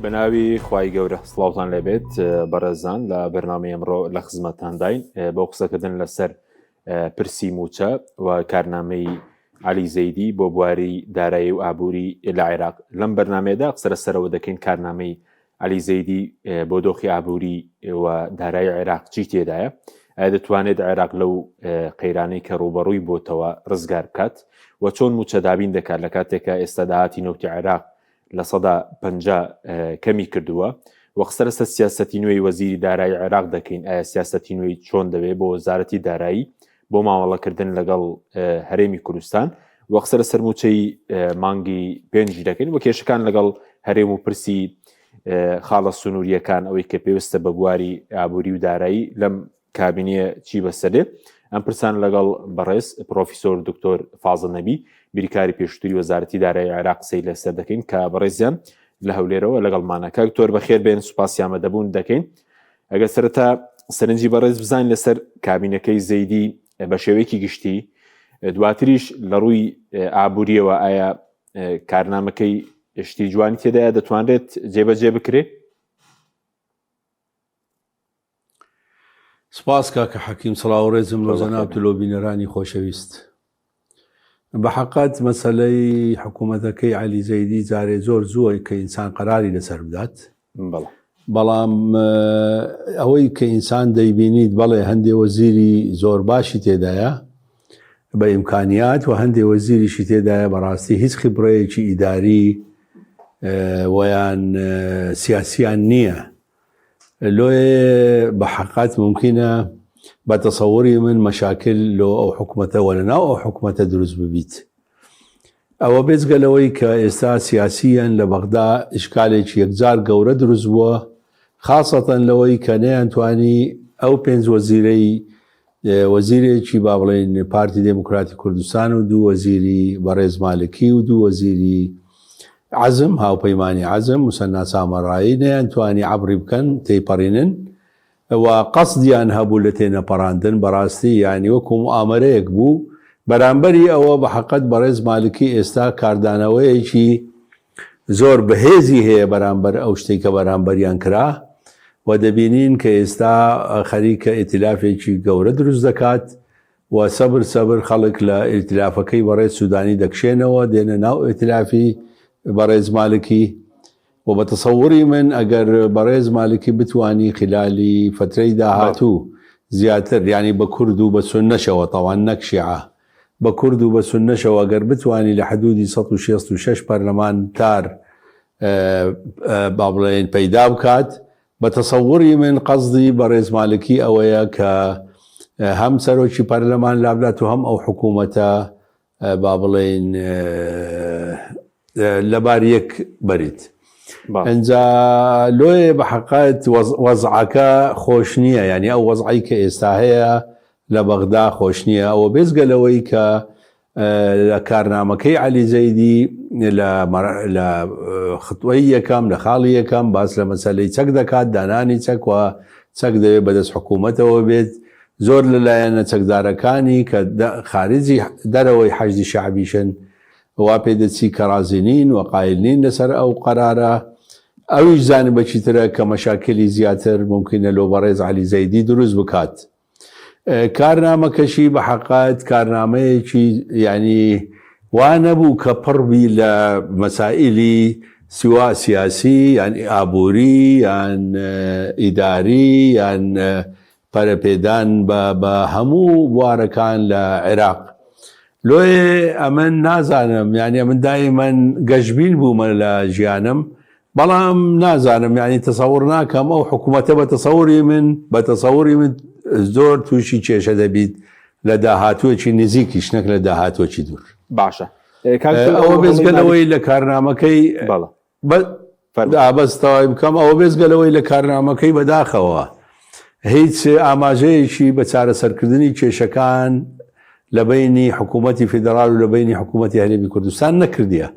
بناوی خوای گەورە سڵاوتان لێبێت بەڕێزان لە بەرنامەی ئەمڕۆ لە خزمەتتان داین بۆ قسەکردن لەسەر پرسی موچە و کارنامەی عەلی زەیدی بۆ بواری دارایی و ئابووری لە عێراق. لەم بەرنامەیەدا قسە لەسەرەوە دەکەین کارنامەی عەلی زەیدی بۆ دۆخی ئابووری و دارایی عێراق چی تێدایە، ئایا دەتوانێت عێراق لەو قەیرانەی کە ڕوبەڕووی بۆتەوە ڕزگار بکات و چۆن موچە دابین دەکات لە کاتێکە ئێستا داهاتی نەوتی عێراق لە سەدا 50 کەمی کردووە و قسە لەسەر سیاسەتی نوێی وەزیری دارایی عێراق دەکەین. ئایا سیاسەتی نوێی چۆن دەوێت بۆ وەزارەتی دارایی بۆ ماوەڵەکردن لەگەڵ هەرێمی کوردستان و قسە لەسەر موچەی مانگی پێنجی دەکەین و کێشەکان لەگەڵ هەرێم و پرسی خاڵە سنووریەکان ئەوەی کە پێویستە بە بواری ئابووری و دارایی لەم کابینەیە چی بەسەرێ. ئەم پرسان لەگەڵ بەڕێز پرۆفیسۆر دکتۆر فازڵ نەبی بیرکاری پێشووتری وەزارەتی دارایی عێراق قسەی لەسەر دەکەین کە بەڕێزیان لە هەولێرەوە لەگەڵمانە. کاکتۆر بەخێر بێن، سوپاسیامە دەبوون دەکەین. ئەگە سەرەتا سەرنجی بەڕێز بزانین لەسەر کابینەکەی زەیدی بە شێوەیەکی گشتی، دواتریش لە ڕووی ئابووریەوە ئایا کارنامەکەی شتی جوانی تێدایە دەتوانرێت جێبەجێ بکرێت؟ سپاس کاکە حەکیم، سڵاو و ڕێزم لە جەناب تلۆبینەرانی خۆشەویست. بە حەقەت مەسەلەی حکوومەتەکەی عەلی زەیدی جارێ زۆر زووە کە ئینسان قەراری لەسەر بدات، بەڵام ئەوەی کە ئینسان دەیبینیت بەڵێ هەندێ وەزیری زۆر باشی تێدایە بە ئیمکانیات و هەندێ وەزیریشی تێدایە بەڕاستی هیچ خبرەیەکی ئیداری ویان سیاسیان نییە. لۆیە بە حەقات ممکنە بە تەسەووری من مەشاکل لۆ ئەو حکوومەتەوە لەناو ئەو حکوومەتە دروست ببیت. ئەوە بێجگەلەوەی کە ئێستا سیاسیەن لە بەغدا ئیشکالێکی یەکجار گەورە دروست بووە، خاصەتەن لەوەی کە نەیانتوانی ئەو 5 وەزیرەی وەزیرێکی با بڵێن پارتی دموکراتی کوردستان و 2 وەزیری بەڕێز مالکی و 2 وەزیری عەزم هاوپەیمانی عەزم موسەنا سامەڕایی نەیانتوانی عەبری بکەن تێیپەڕێنن و قەسدیان هەبوو لە تێنەپەڕاندن. بەڕاستی یعنی وەکو ئامەرەیەک بوو. بەرامبەری ئەوە بە حەقەت بەڕێز مالکی ئێستا کاردانەوەیەکی زۆر بەهێزی هەیە بەرامبەر ئەو شتێک کە بەرامبەریان کرا و دەبینین کە ئێستا خەریکە ئیتیلافێکی گەورە دروست دەکات و سەبر خەڵک لە ئیتیلافەکەی بەڕێز سوودانی دەکشێنەوە دێنە ناو ئیتیلافی بەڕێز مالکی. و بە تەسەووری من ئەگەر بەڕێز مالکی بتوانی خلالی فترەی داهاتوو زیاتر یعنی بە کورد و بە سوننەشەوە تەوان نەک شیعە بە کورد و بە سوننەشەوە ئەگەر بتوانی لە حدودی 166 پەرلەمانتار با بڵێن پەیدا بکات، بە تەسەووری من قەزدی بەڕێز مالکی ئەوەیە کە هەم سەرۆکی پەرلەمان لابلات و هەم ئەو حکوومەتە با بڵێن لەبار یەک بەریت. ئەنجا لۆیە بە حەقەت وەزعەکە خۆش نییە، ینی ئەو وەزعی کە ئێستا هەیە لە بەغدا خۆش نییە. ئەوە بێزگەلەوەی کە لە کارنامەکەی عەلی زەیدی لە خطوەی یەکەم لە خاڵی یەکەم باس لە مەسەلەی چەک دەکات، دانانی چەک و چەک دەوێت بەدەست حکوومەتەوە بێت. زۆر لەلایەنە چەکدارەکانی کە خارجی دەرەوەی حەشدی شەعبیشن وا پێ دەچی کە رازێنین و قایلنین لەسەر ئەو قەرارە. ئەویش زانە بەچی ترە کە مەشاکلی زیاتر ممکنە لۆ بەڕێز عەلی زەیدی دروست بکات. کارنامەکەشی بە حەقات کارنامەیەکی یعنی وا نەبوو کە پڕبی لە مەسائلی سوا سیاسی یان ئابووری یان ئیداری یان پەرەپێدان بە هەموو بوارەکان لە عێراق. لۆیە ئەمن نازانم، یعنی من دایمەن گەشبین بوومە لە ژیانم، بەڵام نازانم یعنی تەسەووڕ ناکەم ئەو حکوومەتە بە تەسەووری من زۆر تووشی کێشە دەبیت لە داهاتووەکی نزیکیش نەک لە داهاتوەکی دوور. باشە، ئەوە بێزگەلەوەی لە کارنامەکەی ئابەستەوەی بکەم، ئەوە بێزگەلەوەی لە کارنامەکەی بەداخەوە هیچ ئاماژەیەکی بە چارەسەرکردنی کێشەکان لە بینی حکوومەتی فیدرال و لە بینی حکوومەتی هەرێمی کوردستان نەکردیە.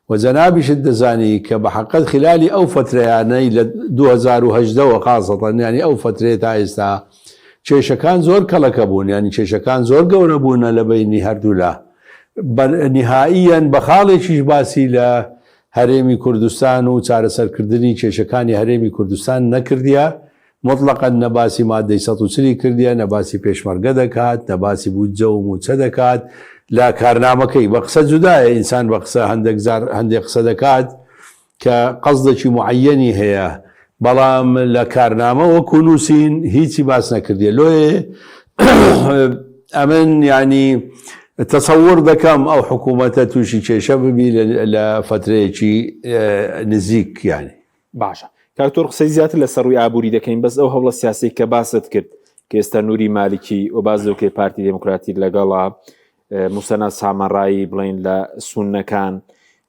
و جەنابیشت دەزانی کە بە حەقەت خلالی ئەو فترەیانەی لە 2018ەوە خاصەتەن ینی ئەو فترەیە تا ئێستا کێشەکان زۆر کەڵەکە بوون، ینی کێشەکان زۆر گەورە بوونە لە بینی هەردوولا. نهائیەن بە خاڵێکیش باسی لە هەرێمی کوردستان و چارەسەرکردنی کێشەکانی هەرێمی کوردستان نەکردیە، مطلقاً نەباسی مادەی 140 کردیە، نەباسی پێشمەرگە دەکات، نەباسی بودجە و موچە دەکات لە کارنامەکەی. بە قسە جودایە، ئینسان بە قسە هەندێک قسە دەکات کە قەزدێکی معەنی هەیە، بەڵام لە کارنامە وەکو نووسین هیچی باس نەکردیە. لۆیە ئەمن ینی تەسەور دەکەم ئەو حکوومەتە تووشی کێشە ببی لە فترەیەکی نزیک. یانی باشە کاکتۆر قسەی زیاتر لە سەر ڕووی ئابووری دەکەین، بەس ئەو هەوڵە سیاسی کە باست کرد کە ئێستا نووری مالیکی و بازۆکەی پارتی دموکراتی لەگەڵا موسەنە سامەڕایی بڵین لە سونەکان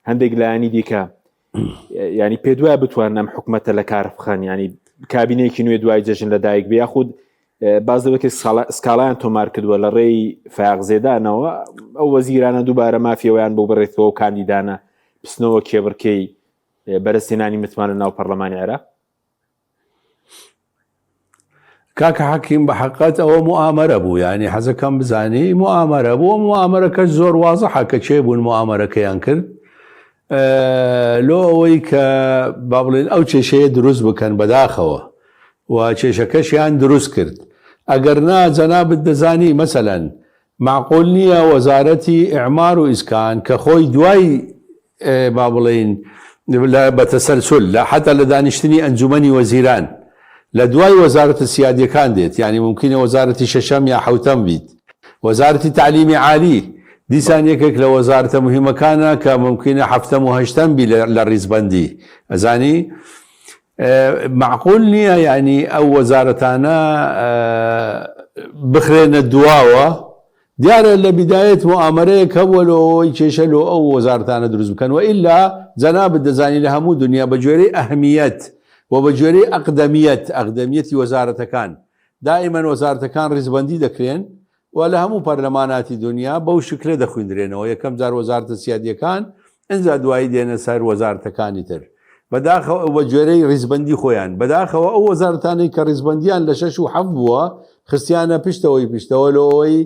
هەندێک لایانی دیکە، ینی پێ دوایە بتوانن ئەم حکوومەتە لە کار بخەن، ینی کابینەیەکی نوێ دوای جەژن لەدایک بێ، یاخود بازەوەکە سکاڵیان تۆمار کردووە لە ڕێی فایقزێدانەوە ئەو وەزیرانە دووبارە مافیەوەیان بۆ بڕێتەوە و کاندیدانە پسنەوە کێبڕکەی بەرزهێنانی متمانە ناو پەرلەمانی عێراق. کاکە حەکیم بە حەقەت ئەوە موامەرە بوو، ینی حەزەکەم بزانی موامەرە بوو. موامەرەکەش زۆر وازەحە کە چێ بوون موامەرەکەیان کرد لۆ ئەوەی کە با بڵێن ئەو کێشەیە دروست بکەن بەداخەوە و کێشەکەشیان دروست کرد. ئەگەر نا جەنابت دەزانی مەسەلەن معقول نییە وەزارەتی ئیعمار و ئیسکان کە خۆی دوای با بڵێن بەتەسەلسل لە حتا لە دانیشتنی ئەنجومەنی وەزیران لە دوای وەزارەتە سیادیەکان دێت، ینی ممکنە وەزارەتی شەشەم یا حوتەم بیت، وەزارەتی تعلیمی عالی دیسان یەکێک لە وەزارەتە مهمەکانە کە ممکنە هەفتەم و هەشتەم بی لە ڕیزبەندی. ئەزانی معقول نییە ینی ئەو وەزارەتانە بخرێنە دواوە. دیارە لە بیدایەت موامەرەیەک هەبووە لەوەی کێشە لۆ ئەو وەزارەتانە دروست بکەن، و ئیلا جەنابت دەزانی لە هەموو دنیا بە گوێرەی ئەهمیەت و بە گوێرەی ئەقدەمیەتی وەزارەتەکان دائیمەن وەزارەتەکان ڕیزبەندی دەکرێن و لە هەموو پەرلەماناتی دنیا بەو شکلە دەخوێندرێنەوە. یەکەم جار وەزارەتە سیادیەکان، ئەنجا دوایی دێنە سەر وەزارەتەکانی تر بەداخەوە بە گوێرەی ڕیزبەندی خۆیان. بەداخەوە ئەو وەزارەتانەی کە ڕیزبەندیان لە 6 و 7 بووە خستیانە پشتەوە لەوەی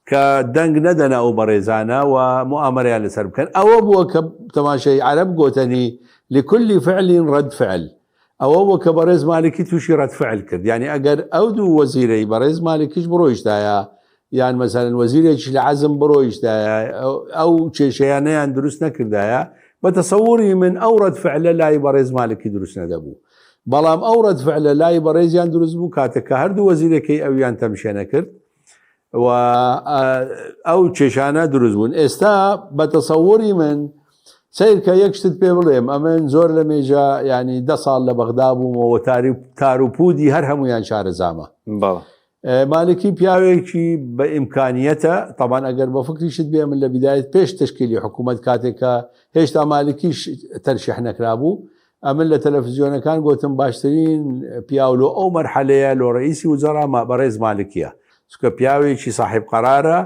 کە دەنگ نەدەنە ئەو بەڕێزانە و موامەرەیان لەسەر بکەن. ئەوە بووە کە تەماشای عەرەب گۆتەنی لكل فعل رد فعل. ئەوە بووە کە بەڕێز مالکی تووشی ڕەت فعل کرد، ینی ئەگەر ئەو دوو وەزیرەی بەڕێز مالکیش بڕۆیشتایە یان مەسەلەن وەزیرێکی لە عەزم بڕۆیشتایە ئەو کێشەیانەیان دروست نەکردایە، بە تەسەووری من ئەو ڕەت فعلە لای بەڕێز مالکی دروست نەدەبوو. بەڵام ئەو ڕەت فعلە لای بەڕێزیان دروست بوو کاتێک کە هەردوو وەزیرەکەی ئەویان تەمشێنە کرد و ئەو کێشانە دروست بوون. ئێستا بە تەسەووری من سیرکە یەک شتت پێ بڵێم، ئەمن زۆر لە مێژە ینی 10 ساڵ لە بەغدا بوومەوە تاروپودی هەر هەمویان شارەزامە. مالکی پیاوێکی بە ئیمکانیەتە، طبعاً ئەگەر بە فکریشت بێ من لە بیدایەت پێش تشکیلی حکوومەت کاتێکە هێشتا مالکیش تەرشیح نەکرابوو، ئەمن لە تەلەڤیزیۆنەکان گوتم باشترین پیاولۆ ئەو مەرحەلەیە لۆ ڕئیسی وزەرا بەڕێز مالکیە، چکە پیاوێکی صاحب قەرارە،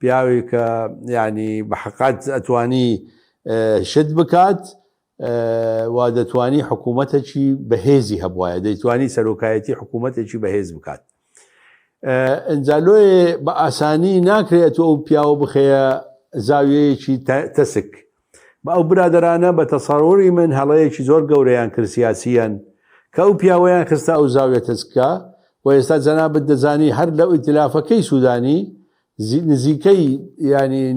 پیاوێک کە ینی بە حەقات ئەتوانی شت بکات و دەتوانی حکوومەتێکی بەهێزی هەبوایە، دەیتوانی سەرۆکایەتی حکوومەتێکی بەهێز بکات. ئەنجالۆیە بە ئاسانی ناکرێت ئەو پیاوە بخەیە زاویەیەکی تەسک. بە ئەو برادرانە بە تەسەووری من هەڵەیەکی زۆر گەورەیان کرد سیاسیەن کە ئەو پیاوەیان خستە ئەو زاویە تەسکە و ئێستا جەنابەت دەزانی هەر لە ئیتلافەکەی سوودانی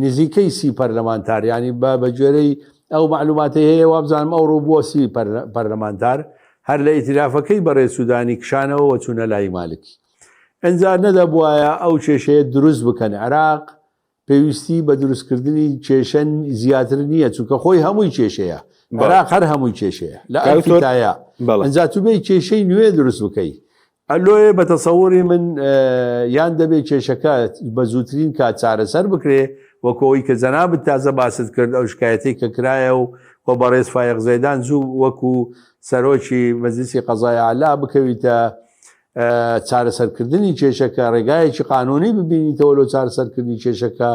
نزیکەی 30 پەرلەمانتار، ینی بە گوێرەی ئەو معلوماتی هەیە وابزانم ئەو ڕوو بووە 30 پەرلەمانتار هەر لە ئیتلافەکەی بەڕێز سوودانی کشانەوە و چوونە لای مالکی. ئەنجا نەدەبوایە ئەو کێشەیە دروست بکەن. عێراق پێویستی بە دروستکردنی کێشە زیاتر نییە، چونکە خۆی هەمووی کێشەیە، عێراق هەر هەمووی کێشەیە لە ئەلفیتایە. ئەنجا تو بێ کێشەی نوێ دروست بکەی. ئەلۆیە بە تەسەووری من یان دەبێت کێشەکە بە زووترین کات چارەسەر بکرێ، وەکەوەی کە جەنابەت تازە باست کرد ئەو شکایەتەی کە کرایە و بەڕێز فایقزەیدان زوو وەکو سەرۆکی مەجلیسی قەزای عالا بکەویتە چارەسەرکردنی کێشەکە، ڕێگایەکی قانونی ببینیتەوە لە چارەسەرکردنی کێشەکە،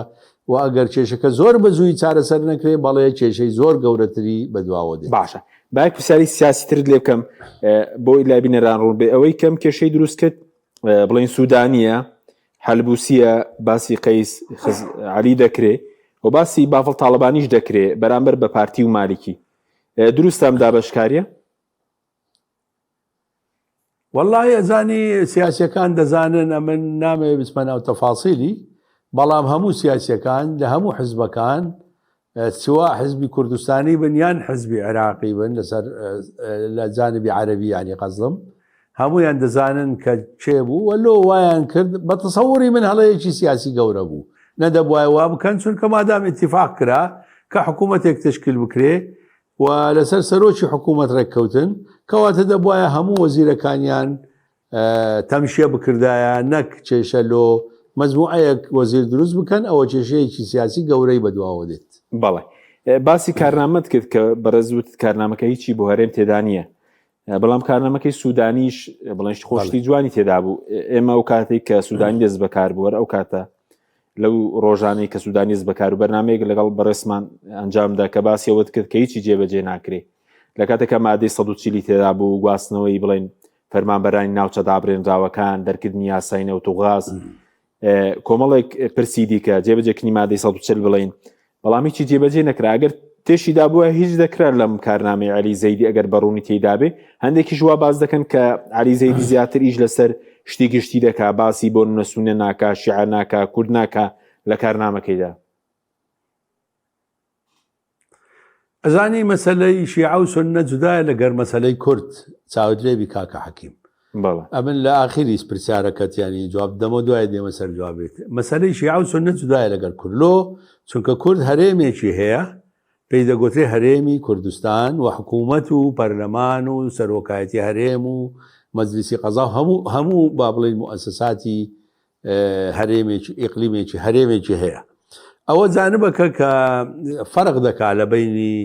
و ئەگەر کێشەکە زۆر بەزووی چارەسەر نەکرێ بەڵێ کێشەی زۆر گەورەتری بەدواوە دێت. باشە باک پرسیاری سیاسی ترت لێ بکەم بۆ ئیلا بینەران ڕوون بێ ئەوەی کەم کێشەی دروست کرد بڵێن سوودانیە، هەلبوسیە، باسی قەیس عەلی دەکرێ و باسی بافڵ تاڵبانیش دەکرێ بەرامبەر بە پارتی و مالکی. دروستم دابشکاریە؟ والله ئەزانی سیاسیەکان دەزانن ئەمن نامێ بچمە ناو تەفاسیلی بەڵام هەموو سیاسیەکان لە هەموو حزبەکان سوا حزبی کوردستانی بن یان حزبی عێراقی بن لەسەر لە جانبی عەرەبی ینی قەزڵم هەمویان دەزانن کە چێ بوو وەلۆ وایان کرد بە تەسەووری من هەڵەیەکی سیاسی گەورە بوو نەدەبوایە وا بکەن چونکە مادام ئیتیفاق کرا کە حکوومەتێک تشکیل بکرێ و لەسەر سەرۆکی حکوومەت ڕێککەوتن کەواتە دەبواە هەموو وەزیرەکانیان تەمشیە بکردایە نەک کێشەلۆ مەزموعەیەک وەزیر دروست بکەن ئەوە کێشەیەکی سیاسی گەورەی بەدواوە دێت. بەڵێ باسی کارنامەت کرد کە بەڕێزوت کارنامەکە هیچی بۆ هەرێم تێدا نییە بەڵام کارنامەکەی سوودانیش بڵێن خۆشتی جوانی تێدا بوو ئێمە ئەو کاتێک کە سوودانی دەست بەکار بووەرە ئەو کاتە لەو ڕۆژانەی کە سوودانی دەست بەکار و بەرنامەیەک لەگەڵ بەڕێسمان ئەنجامدا کە باسیەوەت کرد کە هیچی جێبەجێ ناکرێ لە کاتێکە مادەی 140 تێدا بوو گواستنەوەی بڵێن فەرمانبەرانی ناوچە دابڕێنراوەکان دەرکردنی یاسای نەوتوغاز کۆمەڵێک پرسی دیکە جێبەجێکردنی مادەی 140 بڵێن بەڵام هیچی جێبەجێ نەکرا ئەگەر تێشیدا بووە هیچ دەکرا لەم کارنامەی عەلی زەیدی ئەگەر بەڕوونی تێیدا بێ هەندێکی ژوا باز دەکەن کە عەلی زەیدی زیاتر ئیش لەسەر شتی گشتی دەکا باسی بۆ نەسوونە ناکا شیعە ناکا کورد ناکا لە کارنامەکەیدا. ئەزانی مەسەلەی شیعە و سوننە جودایە لەگەر مەسەلەی کورد چاودرێبی کاکە حەکیم ئەمن لە ئاخری پرسیارەکەت ینی جواب دەمە دوای دێمە سەر جوابێت مەسەلەی شیعە و سوننە جودایە لەگەر کورلۆ چونکە کورد هەرێمێکی هەیە پێی دەگوترێ هەرێمی کوردستان و حکوومەت و پەرلەمان و سەرۆکایەتی هەرێم و مەجلیسی قەزا هەموو با بڵێن موسساتی هەرێمێکی ئیقلیمێکی هەرێمێکی هەیە ئەوە جانبەکە کە فەرق دەکا لە بینی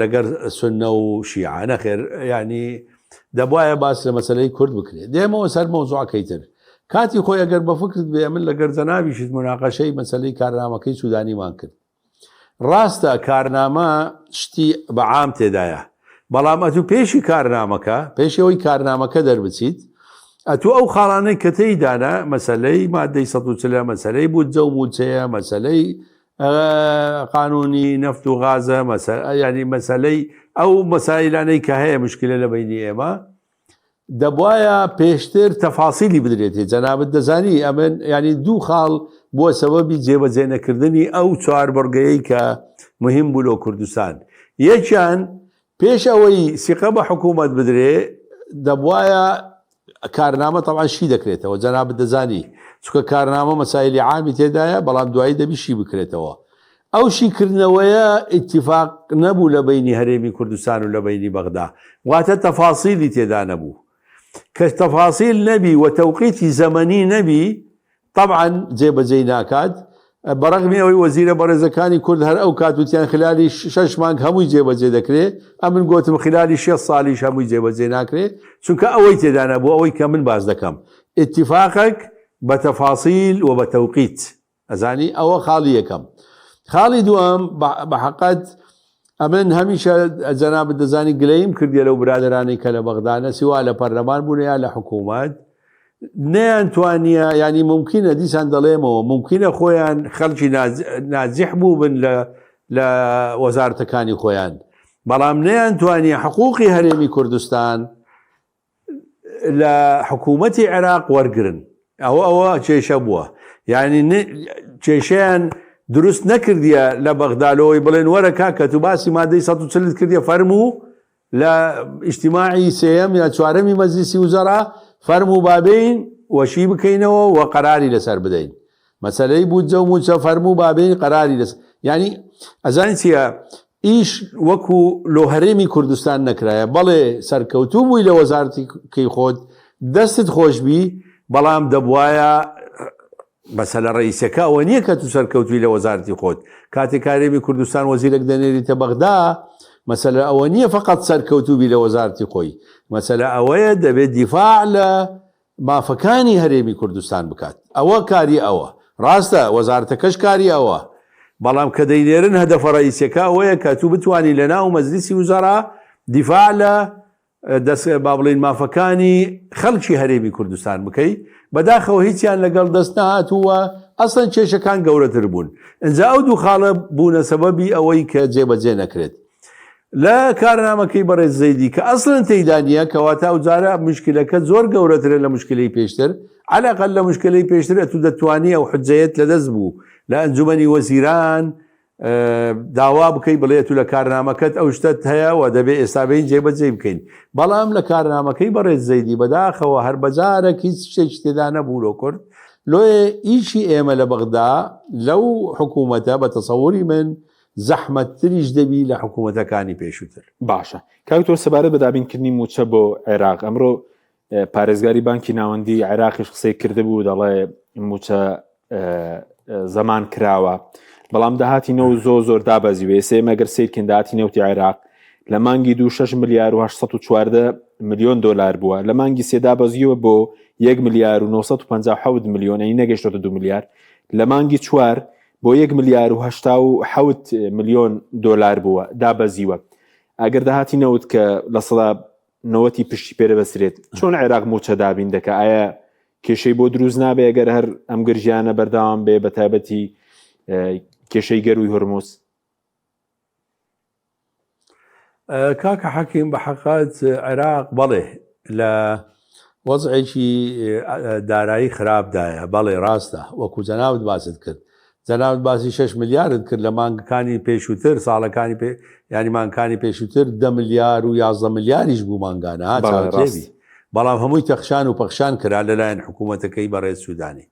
لەگەر سوننە و شیعە نەخێر ینی دەبواە باس لە مەسەلەی کورد بکرێت دێمەوە سەر مەوزوعەکەی تر کاتی خۆی ئەگەر بە فکرت بێ من لەگەر جەنابیشت مناقەشەی مەسەلەی کارنامەکەی سوودانیمان کرد ڕاستە کارنامە شتی بەعام تێدایە بەڵام ئەتو پێشی کارنامەکە پێشەوەی کارنامەکە دەربچیت ئەتو ئەو خاڵانەی کە تێیدانە مەسەلەی مادەی 140 مەسەلەی بودجە و موچەیە مەسەلەی قانونی نەفت و غازە ینی مەسەلەی ئەو مەسایلانەی کە هەیە مشکلە لە بینی ئێمە دەبواە پێشتر تەفاسیلی بدرێتی جەنابەت دەزانی ئەمن ینی دوو خاڵ بۆ سەبەبی جێبەجێ نەکردنی ئەو چوار بەرگەیەی کە مهم بوو لۆ کوردستان یەکیان پێش ئەوەی سیقە بە حکوومەت بدرێ دەبواە کارنامە تەواان شی دەکرێتەوە جەنابەت دەزانی چکە کارنامە مەسایلی عامی تێدایە بەڵام دوایی دەبی شی بکرێتەوە ئەو شیکردنەوەیە ئیتیفاق نەبوو لە بینی هەرێمی کوردستان و لە بینی بەغدا واتە تەفاسیلی تێدا نەبوو کە تەفاسیل نەبی و تەوقیتی زەمەنی نەبی طبعا جێبەجێ ناکات بەڕەغمی ئەوەی وەزیرە بەڕێزەکانی کورد هەر ئەو کاتوتیان خلالی 6 مانگ هەمووی جێبەجێ دەکرێت ئەمن گوتم خلالی 6 ساڵیش هەمووی جێبەجێ ناکرێت چونکە ئەوەی تێدا نەبوو ئەوەی کە من باز دەکەم ئیتیفاقێک بە تەفاسیل و بە تەوقیت ئەزانی ئەوە خاڵی یەکەم خاڵی دووەم بە حەقەت ئەمن هەمیشە جەنابەت دەزانی گلەیم کردیە لەو برادرانی کە لە بەغدانە سیوا لە پەرلەمان بوون یا لە حکوومەت نەیانتوانیە ینی ممکنە دیسان دەڵێمەوە ممکنە خۆیان خەڵکی نازیح بوو بن لە وەزارەتەکانی خۆیان بەڵام نەیانتوانیە حقوقی هەرێمی کوردستان لە حکوومەتی عێراق وەرگرن ئەوە کێشە بووە ینی کێشەیان دروست نەکردیە لە بەغدالەوەی بڵێن وەرە کاکە تو باسی مادەی 140 کردیە فەرموو لە ئیجتیماعی سێەم یا چوارەمی مەجلیسی وزەرا فەرموو بابین وەشی بکەینەوە و قەراری لەسەر بدەین مەسەلەی بودجە و موچە فەرموو بابین قەراری لەسەر ینی ئەزانی چییە ئیش وەکو لۆ هەرێمی کوردستان نەکرایە بەڵێ سەرکەوتوو بووی لە وەزارەتەکەی خۆت دەستت خۆشبی بەڵام دەبوایە مەسەلە ڕئیسەکە ئەوە نییە کە تو سەرکەوتوی لە وەزارەتی خۆت کاتێک کارێمی کوردستان وەزیرێک دەنێریتە بەغدا مەسەلە ئەوە نییە فقط سەرکەوتوبی لە وەزارەتی خۆی مەسەلە ئەوەیە دەبێت دیفاع لە مافەکانی هەرێمی کوردستان بکات ئەوە کاری ئەوە ڕاستە وەزارەتەکەش کاری ئەوە بەڵام کە دەینێرن هەدەفە ڕئیسەکە ئەوەیە کە تو بتوانی لە ناو مەجلیسی وزەرا دیفاع لە دەست با بڵێن مافەکانی خەڵکی هەرێمی کوردستان بکەیت بەداخەوە هیچیان لەگەڵ دەست نهاتووە ئەسڵەن کێشەکان گەورەتر بوون ئەنجا ئەو دوو خاڵە بوونە سەبەبی ئەوەی کە جێبەجێ نەکرێت لا کارنامەکەی بەڕێز زەیدی کە ئەسڵن تێیدانە کەواتە ئەوجارە مشکلەکە زۆر گەورەترە لە مشکلەی پێشتر عەلاقەت لە مشکلەی پێشترە تو دەتوانی ئەو حجەیەت لەدەست بوو لە ئەنجومەنی وەزیران داوا بکەی بڵێ تو لە کارنامەکەت ئەو شتت هەیە و دەبێت ئێستابین جێبەجێ بکەین بەڵام لە کارنامەکەی بەڕێز زەیدی بەداخەوە هەر بەجارێک هیچ شتێکی تێدا نەبوو لۆ کورد لۆیە ئیشی ئێمە لە بەغدا لەو حکوومەتە بە تەسەووری من زەحمەتتریش دەبی لە حکوومەتەکانی پێشووتر. باشە کاکتۆر سەبارەت بە دابینکردنی موچە بۆ عێراق ئەمڕۆ پارێزگاری بانکی ناوەندی عێراقیش قسەی کردبوو دەڵێ موچە زەمان کراوە بەڵام داهاتینەوە زۆر دابەزیوێ سێمە گەر سیرکن داهاتی نەوتی عێراق لە مانگی 6 ملیار و 814 میلیۆن دۆلار بووە لە مانگی سێدا بەزیوە بۆ 1 ملیار و 957 میلیۆنی نەگەشتۆتە 2 ملیار لە مانگی 4 بۆ 1 ملیار و 87 میلیۆن دۆلار بووە دابەزیوە ئەگەر داهاتی نەوت کە لە سەدا 90 پشتی پێرە بەسرێت چۆن عێراق موچە دابین دەکە ئایا کێشەی بۆ دروست نابێ ئەگەر هەر ئەم گرژیانە بەردەوام بێ بە تایبەتی کێشەی گەروی هورموز؟ کاکە حەکیم بە حەقات عێراق بەڵێ لە وەزعێکی دارایی خراپدایە بەڵێ ڕاستە وەکو جەناوت باست کرد جەناوت باسی 6 ملیارت کرد لە مانگەکانی پێشووتر ساڵەکانی ینی مانگەکانی پێشووتر 10 ملیار و 11 ملیاریش بوو مانگانە چاوێبی بەڵام هەمووی تەخشان و پەخشان کرا لەلایەن حکوومەتەکەی بەڕێز سوودانی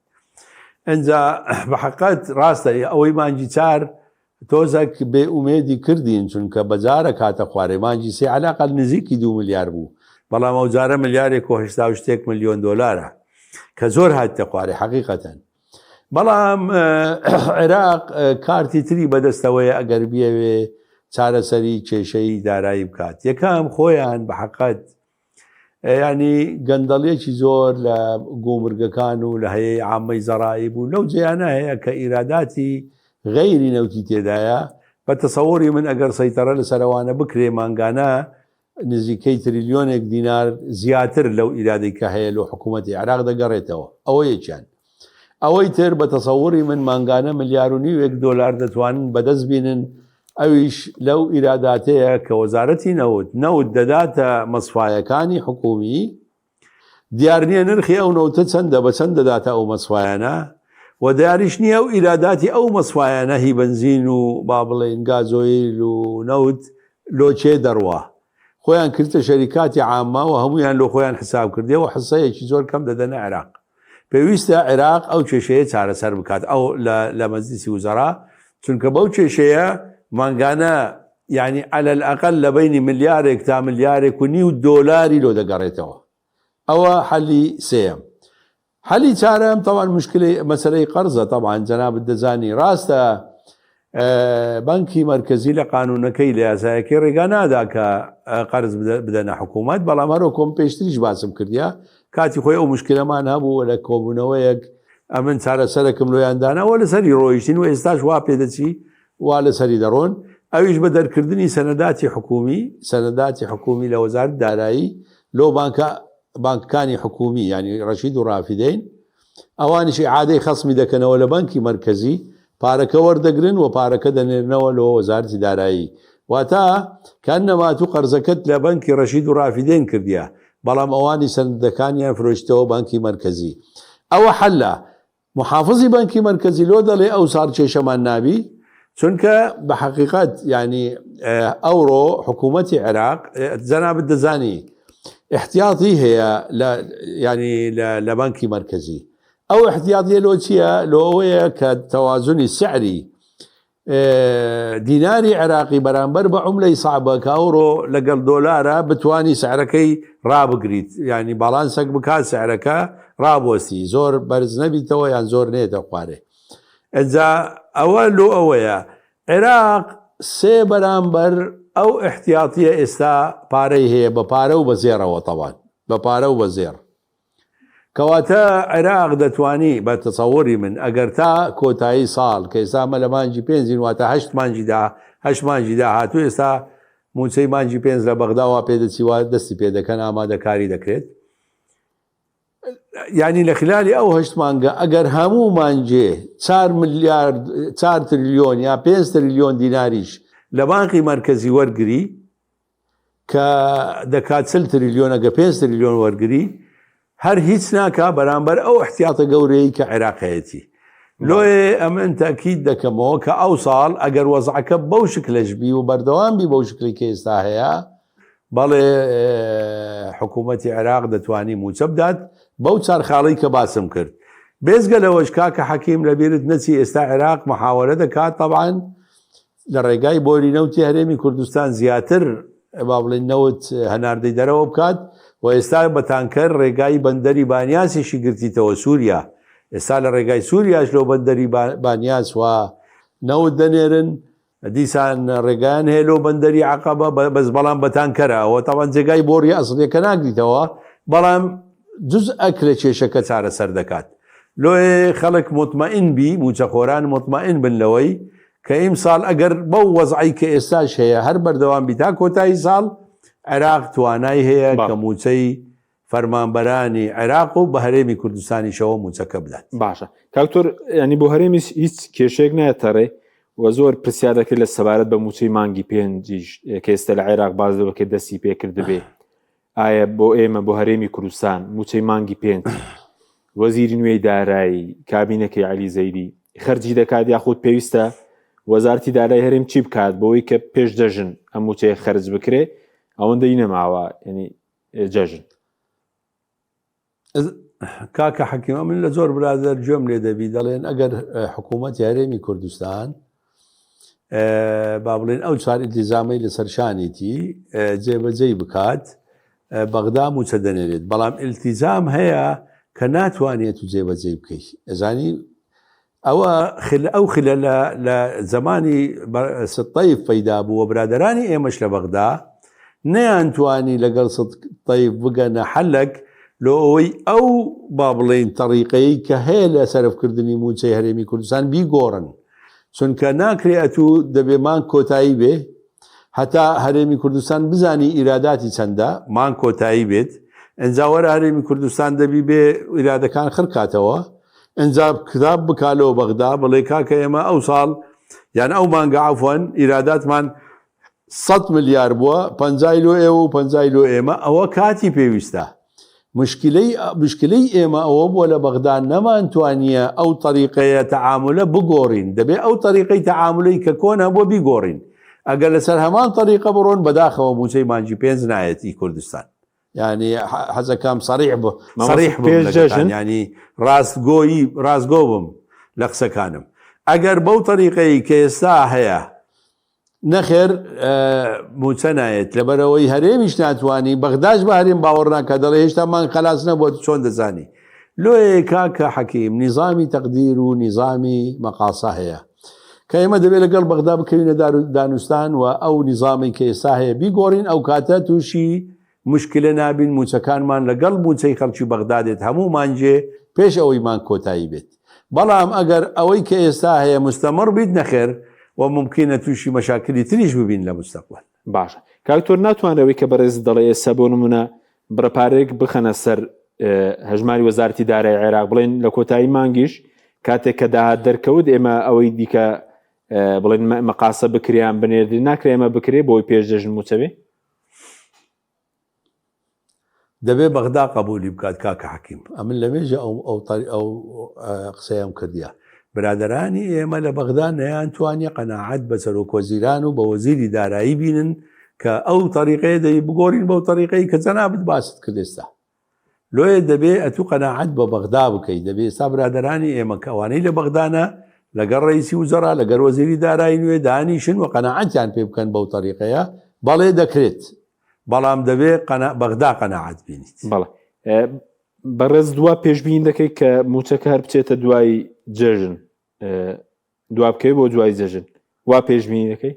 ئەنجا بە حەقات ڕاستە ئەوەی مانگی 4 تۆزێک بێ ئومێدی کردین چونکە بەجارە کاتە خوارێ مانگی سێ عەلاقەت نزیکی 2 ملیار بوو بەڵام ئەو جارە ملیارێک و 80 میلیۆن دۆلارە کە زۆر هاتە خوارێ حەقیقەتەن بەڵام عێراق کارتی تری بەدەستەوەی ئەگەر بیاوێ چارەسەری کێشەی دارایی بکات یەکەم خۆیان بە حەقەت ینی گەندەڵێکی زۆر لە گۆمرگەکان و لە هەیە عامەی زەڕایی بوو لەو جیانە هەیە کە ئیراداتی غەیری نەوتی تێدایە بە تەسەووری من ئەگەر سەیتەرە لە سەروانە بکرێ مانگانە نزیکەی تریلیۆنێک دینار زیاتر لەو ئیرادەی کە هەیە لە حکوومەتی عێراق دەگەڕێتەوە ئەوە یەکیان ئەوەی تر بە تەسەووری من مانگانە ملیار و نیو دۆلار دەتوانن بەدەست بینن ئەویش لەو ئیراداتەیە کە وەزارەتی نەوت دەداتە مەسفایەکانی حکومی دیار نییە نرخی ئەو نەوتە چەندە بە چەند دەداتە ئەو مەسفایانە و دیاریش نییە ئەو ئیراداتی ئەو مەسفایانە هی بنزین و با بڵێن گازۆیل و نەوت لۆچێ دەڕوە خۆیان کردە شەریکاتی عامە و هەمویان لۆ خۆیان حساب کردێەوە حسەیەکی زۆر کەم دەدەنە عێراق پێویستە عێراق ئەو کێشەیە چارەسەر بکات ئەو لە مەجلیسی وزەرا چونکە بەو کێشەیە مانگانە یعنی على الأقل لە بینی ملیارێک تا ملیارێک و نیو دۆلاری لۆ دەگەڕێتەوە ئەوە حەلی سێم حەلی چارەم طبعا مشکلی مەسەلەی قەرزە طبعا جەنابەت دەزانی ڕاستە بانکی مرکزی لە قانونەکەی لە یاسایەکەی ڕێگا نادا کە قەرز بدەنە حکوومەت بەڵام هەرۆ کۆم پێشتریش باسم کردیا کاتی خۆی ئەو مشکلەمان هەبوو لە کۆبوونەوەیەک ئەمن چارەسەرەکەم لۆیاندانەوە لەسەری ڕۆیشتین و ئێستاش وا پێدەچی وا لەسەری دەڕۆن ئەویش بە دەرکردنی سەنەداتی حکومی لە وەزارەت دارایی لۆ بانکەکانی حکومی ینی ڕەشید و ڕافیدەین ئەوانیشی عادەی خەسمی دەکەنەوە لە بانکی مرکزی پارەکە وەردەگرن و پارەکە دەنێرنەوە لە وەزارەتی دارایی واتە کەنەما تو قەرزەکەت لە بانکی ڕەشید و ڕافیدەین کردیە بەڵام ئەوانی سەنەدەکانیان فرۆشتەوە بانکی مرکزی ئەوە حەلە محافظی بانکی مرکزی لۆ دەڵێ ئەو ساڵ کێشەمان نابی چونکە بە حەقیقەت ینی ئەوڕۆ حکوومەتی عێراق جەنابەت دەزانی احتیاطی هەیە ینی لە بانکی مرکزی ئەو احتیاطیە لۆ چییە لۆ ئەوەیە کە تەوازنی سعری دیناری عێراقی بەرامبەر بە عوملەی ساعبە کە ئەوڕۆ لەگەڵ دۆلارە بتوانی سعرەکەی ڕابگریت ینی باڵانسەک بکات سعرەکە ڕابوەستی زۆر بەرز نەبیتەوە یان زۆر نێتە خوارێ ئەجا ئەوە لۆ ئەوەیە عێراق سێ بەرامبەر ئەو احتیاطیە ئێستا پارەی هەیە بە پارە و بە زێرەوە تەوان بە پارە و بە زێر کەواتە عێراق دەتوانی بە تەسەووری من ئەگەر تا کۆتایی ساڵ کە ئێستا مە لە مانجی پێنجین واتە هەشت مانجیدا هاتوو ئێستا موچەی مانجی پێنج لە بەغداوا پێدەچیوە دەستی پێدەکەن ئامادەکاری دەکرێت ینی لە خلالی ئەو هەشت مانگە ئەگەر هەموو مانجێ 4 تریلیۆن یا 5 تریلیۆن دیناریش لە بانقی مرکزی وەرگری کە دەکات 30 تریلیۆنەگە 5 تریلیۆن وەرگری هەر هیچ ناکا بەرامبەر ئەو احتیاطە گەورەی کە عێراقەتی لۆێ ئەمن تاکید دەکەمەوە کە ئەو ساڵ ئەگەر وەزعەکە بەو شکلەشبی و بەردەوامبی بەو شکلی کە ئێستا هەیە بەڵێ حکوومەتی عێراق دەتوانی موچە بدات بەو چارخاڵی کە باسم کرد بێزگە لەوەش کاکە حەکیم لەبیرت نەچی ئێستا عێراق محاوەرە دەکات طبعاً لە ڕێگای بۆری نەوتی هەرێمی کوردستان زیاتر با بڵێن نەوت هەناردەی دەرەوە بکات و ئێستا بەتانکەر ڕێگای بەندەری بانیاسیشی گرتیتەوە سووریا ئێستا لە ڕێگای سووریاش لەو بەندەری بانیاس و نەوت دەنێرن دیسان ڕێگایان هەیە لەو بەندەری عەقەبە بەس بەڵام بەتانکەرە ئەوە تاوان جێگای بۆری ئەسڵیەکە ناگریتەوە بەڵام جز ئەکرە کێشەکە چارەسەر دەکات لۆێ خەڵک مطمئن بی موچەخۆران مطمئن بن لەوەی کە ئیمساڵ ئەگەر بەو وەزعی کە ئێستاش هەیە هەر بەردەوام بی تا کۆتایی ساڵ عێراق توانای هەیە کە موچەی فەرمانبەرانی عێراق و بە هەرێمی کوردستانیشەوە موچەکە بدات. باشە کاکتۆر ینی بۆ هەرێمی هیچ کێشەیەک نایەتەڕێ و زۆر پرسیار دەکرد لە سەبارەت بە موچەی مانگی پێنجیش کە ئێستا لە عێراق باز دەوەکە دەستی پێکرد بێ ئایا بۆ ئێمە بۆ هەرێمی کوردستان موچەی مانگی پێنج وەزیری نوێی دارایی کابینەکەی عەلی زەیدی خەرجی دەکات یاخود پێویستە وەزارەتی دارایی هەرێم چی بکات بەوەی کە پێش جەژن ئەم موچەیە خەرج بکرێ ئەوەندەی نەماوە ینی جەژن کاکە حەکیمە من لە زۆر برادەر گوێم لێ دەبی دەڵێن ئەگەر حکوومەتی هەرێمی کوردستان با بڵێن ئەو چوار ئیلتیزامەی لەسەر شانێتی جێبەجێی بکات بەغدا موچە دەنێرێت بەڵام ئیلتیزام هەیە کە ناتوانێت و جێبەجێ بکەیت ئەزانی ئەو خلە لە زمانی ستەیف پەیدا بووە برادەرانی ئێمەش لە بەغدا نەیانتوانی لەگەڵ ستەیف بگەنە حەلەک لۆ ئەوەی ئەو با بڵێن تەریقەیە کە هەیە لە سەرفکردنی موچەی هەرێمی کوردستان بیگۆڕن چونکە ناکرێ ئەتوو دەبێمان کۆتایی بێ هەتا هەرێمی کوردستان بزانی ئیراداتی چەندە مان کۆتایی بێت ئەنجاوەرە هەرێمی کوردستان دەبی بێ ئیرادەکان خڕکاتەوە ئەنجا کتاب بکالەوە بەغدا بڵێ کاکە ئێمە ئەو ساڵ یان ئەو مانگە عەفوەن ئیراداتمان 100 ملیار بووە 50 لۆ ئێوە و 50 لۆ ئێمە ئەوە کاتی پێویستە مشکلەی ئێمە ئەوە بووە لە بەغدا نەمانتوانیە ئەو تەریقەیە تەعاملە بگۆڕین دەبێت ئەو تەریقەی تەعاملەی کە کۆنە بۆ بیگۆڕین ئەگەر لەسەر هەمان تەریقە بڕۆن بەداخەوە موچەی مانگی پێنج نایەتی کوردستان ینی حەزەکەم سەریح بێژن ینی ڕاستگۆ بم لە قسەکانم ئەگەر بەو تەریقەی کە ئێستا هەیە نەخێر موچە نایێت لەبەرەوەی هەرێمیش ناتوانانی بەغداش بە هەرێم باوەڕ ناکە دەڵێ هێشتامان خەلاص نەبووە چۆن دەزانی لۆیە کاکە حەکیم نیزامی تەقدیر و نیزامی مەقاسە هەیە کە ئێمە دەبێت لەگەڵ بەغدا بکەوینە دانوستان و ئەو نیزامی کە ئێستا هەیە بیگۆڕین ئەو کاتە تووشی مشکلە نابین موچەکانمان لەگەڵ موچەی خەڵکی بەغدادێت هەمومانجێ پێش ئەوەیمان کۆتایی بێت بەڵام ئەگەر ئەوەی کە ئێستا هەیە مستەمڕ بیت نەخێر و ممکنە تووشی مەشاکلی تریش ببین لە مستەقبل باشە کاکتۆر ناتوانەوەی کە بەڕێز دەڵێ ئێستا بۆ نمونە بڕەپارێک بخەنە سەر هەژماری وەزارەتی دارایی عێراق بڵێن لە کۆتایی مانگیش کاتێک کە داهات دەرکەوت ئێمە ئەوەی دیکە بڵێن مەقاسە بکریان بنێردی ناکرێ ئێمە بکرێ بۆی پێش دەژن موچەوێ دەبێ بەغدا قبولی بکات کاکە حەکیم ئەمن لە مێژە ئەو قسەیەم کردیە برادەرانی ئێمە لە بەغدا نەیانتوانێ قەناعەت بە سەرۆکوەزیران و بە وەزیری دارایی بینن کە ئەو تەریقەیە دەی بگۆڕین بەو تەریقەی کە جەنابەت باست کرد ئێستا لۆیە دەبێ ئەتوو قەناعەت بە بەغدا بکەیت دەبێ ئێستا برادەرانی ئێمە کەوانەی لە بەغدانە لەگەڵ ڕئیسی وزەرا لەگەڵ وەزیری دارایی نوێ دانیشن و قەناعەتیان پێ بکەن بەو تەریقەیە بەڵێ دەکرێت بەڵام دەبێ بەغدا قەناعەت بینیت بەڵێ بەڕێز دوا پێشبین دەکەی کە موچەکە هەر بچێتە دوای جەژن دوا بکەی بۆ دوای جەژن وا پێشبینی دەکەی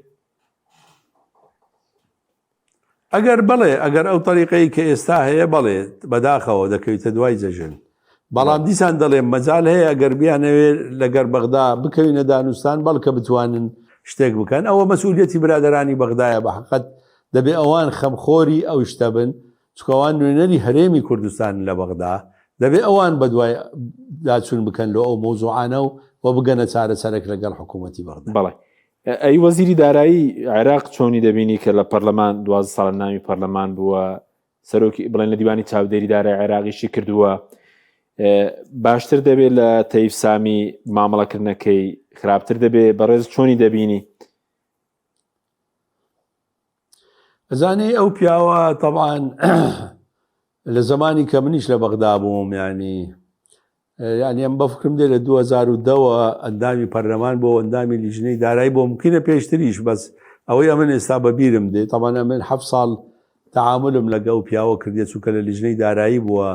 ئەگەر بڵێ ئەگەر ئەو تەریقەی کە ئێستا هەیە بڵێ بەداخەوە دەکەویتە دوای جەژن بەڵام دیسان دەڵێم مەجال هەیە ئەگەر بیانەوێ لەگەر بەغدا بکەوینە دانوستان بەڵکە بتوانن شتێک بکەن ئەوە مەسئولیەتی برادەرانی بەغدایە بە حەقەت دەبێ ئەوان خەمخۆری ئەو شتە بن چکەوان نوێنەری هەرێمی کوردستان لە بەغدا دەبێ ئەوان بە دوای داچون بکەن لە ئەو مۆزوعانە و بگەنە چارەسەرێک لەگەڵ حکوومەتی بەغدا بەڵێ ئەی وەزیری دارایی عێراق چۆنی دەبینی کە لە پەرلەمان 12 ساڵ ناوی پەرلەمان بووە سەرۆکی بڵێن لە دیوانی چاودێری دارایی عێراقیشی کردووە باشتر دەبێت لە تەیف سامی مامەڵەکردنەکەی خراپتر دەبێت بەڕێز چۆنی دەبینی ئەزانێ ئەو پیاوە طبعاً لە زمانی کە منیش لە بەغدا بووم ینی ئەم بەفکرم دێ لە 2010 ئەندامی پەرلەمان بۆ ئەندامی لیژنەی دارایی بۆ ممکنە پێشتریش بەس ئەوەی ئەمن ئێستا بەبیرم دێ طبعاً من 7 ساڵ تعاملم لەگە ئەو پیاوە کردێ چووکە لە لیژنەی دارایی بووە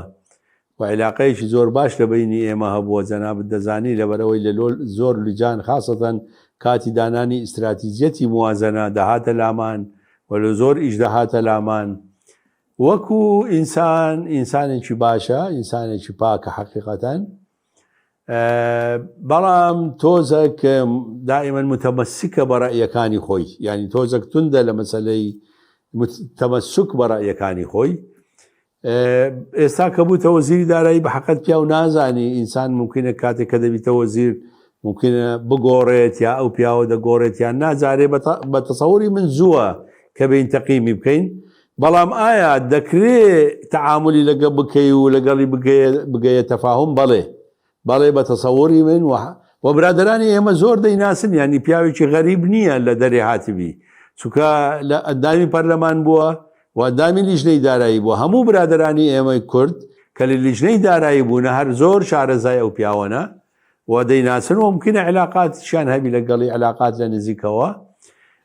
و عیلاقەیەکی زۆر باش لە بینی ئێمە هەبووە جەنابەت دەزانی لەبەرەوەی لە زۆر لیجان خاصەتەن کاتی دانانی ئیستراتیجەتی موازنە دەهاتە لامان و لە زۆر ئیش دەهاتە لامان وەکو ئینسانێکی باشە ئینسانێکی پاکە حقیقەتەن بەڵام تۆزێک دائیمەن متەمەسکە بە ڕەئیەکانی خۆی ینی تۆزێک توندە لە مەسەلەی تەمەسک بە ڕەئیەکانی خۆی ئێستا کە بووتە وەزیری دارایی بە حەقەت پیا و نازانی ئینسان ممکنە کاتێک کە دەبیتە وەزیر ممکنە بگۆڕێت یا ئەو پیاوە دەگۆڕێت یان نازارێ بە تەسەووری من زووە کە بین تەقیمی بکەین بەڵام ئایا دەکرێت تەعاملی لەگە بکەی و لەگەڵی بگەیە تەفاهم بەڵێ بە تەسەووری من و برادرانی ئێمە زۆر دەیناسن ینی پیاوێکی غەریب نییە لە دەرێ هاتبی چونکە لە ئەندامی پەرلەمان بووە و ئەندامی لیژنەی دارایی بووە هەموو برادرانی ئێمەی کورد کە لە لیژنەی دارایی بوونە هەر زۆر شارەزای ئەو پیاوەنە و دەیناسن و ممکنە علاقاتیان هەبی لەگەڵی علاقات لە نزیکەوە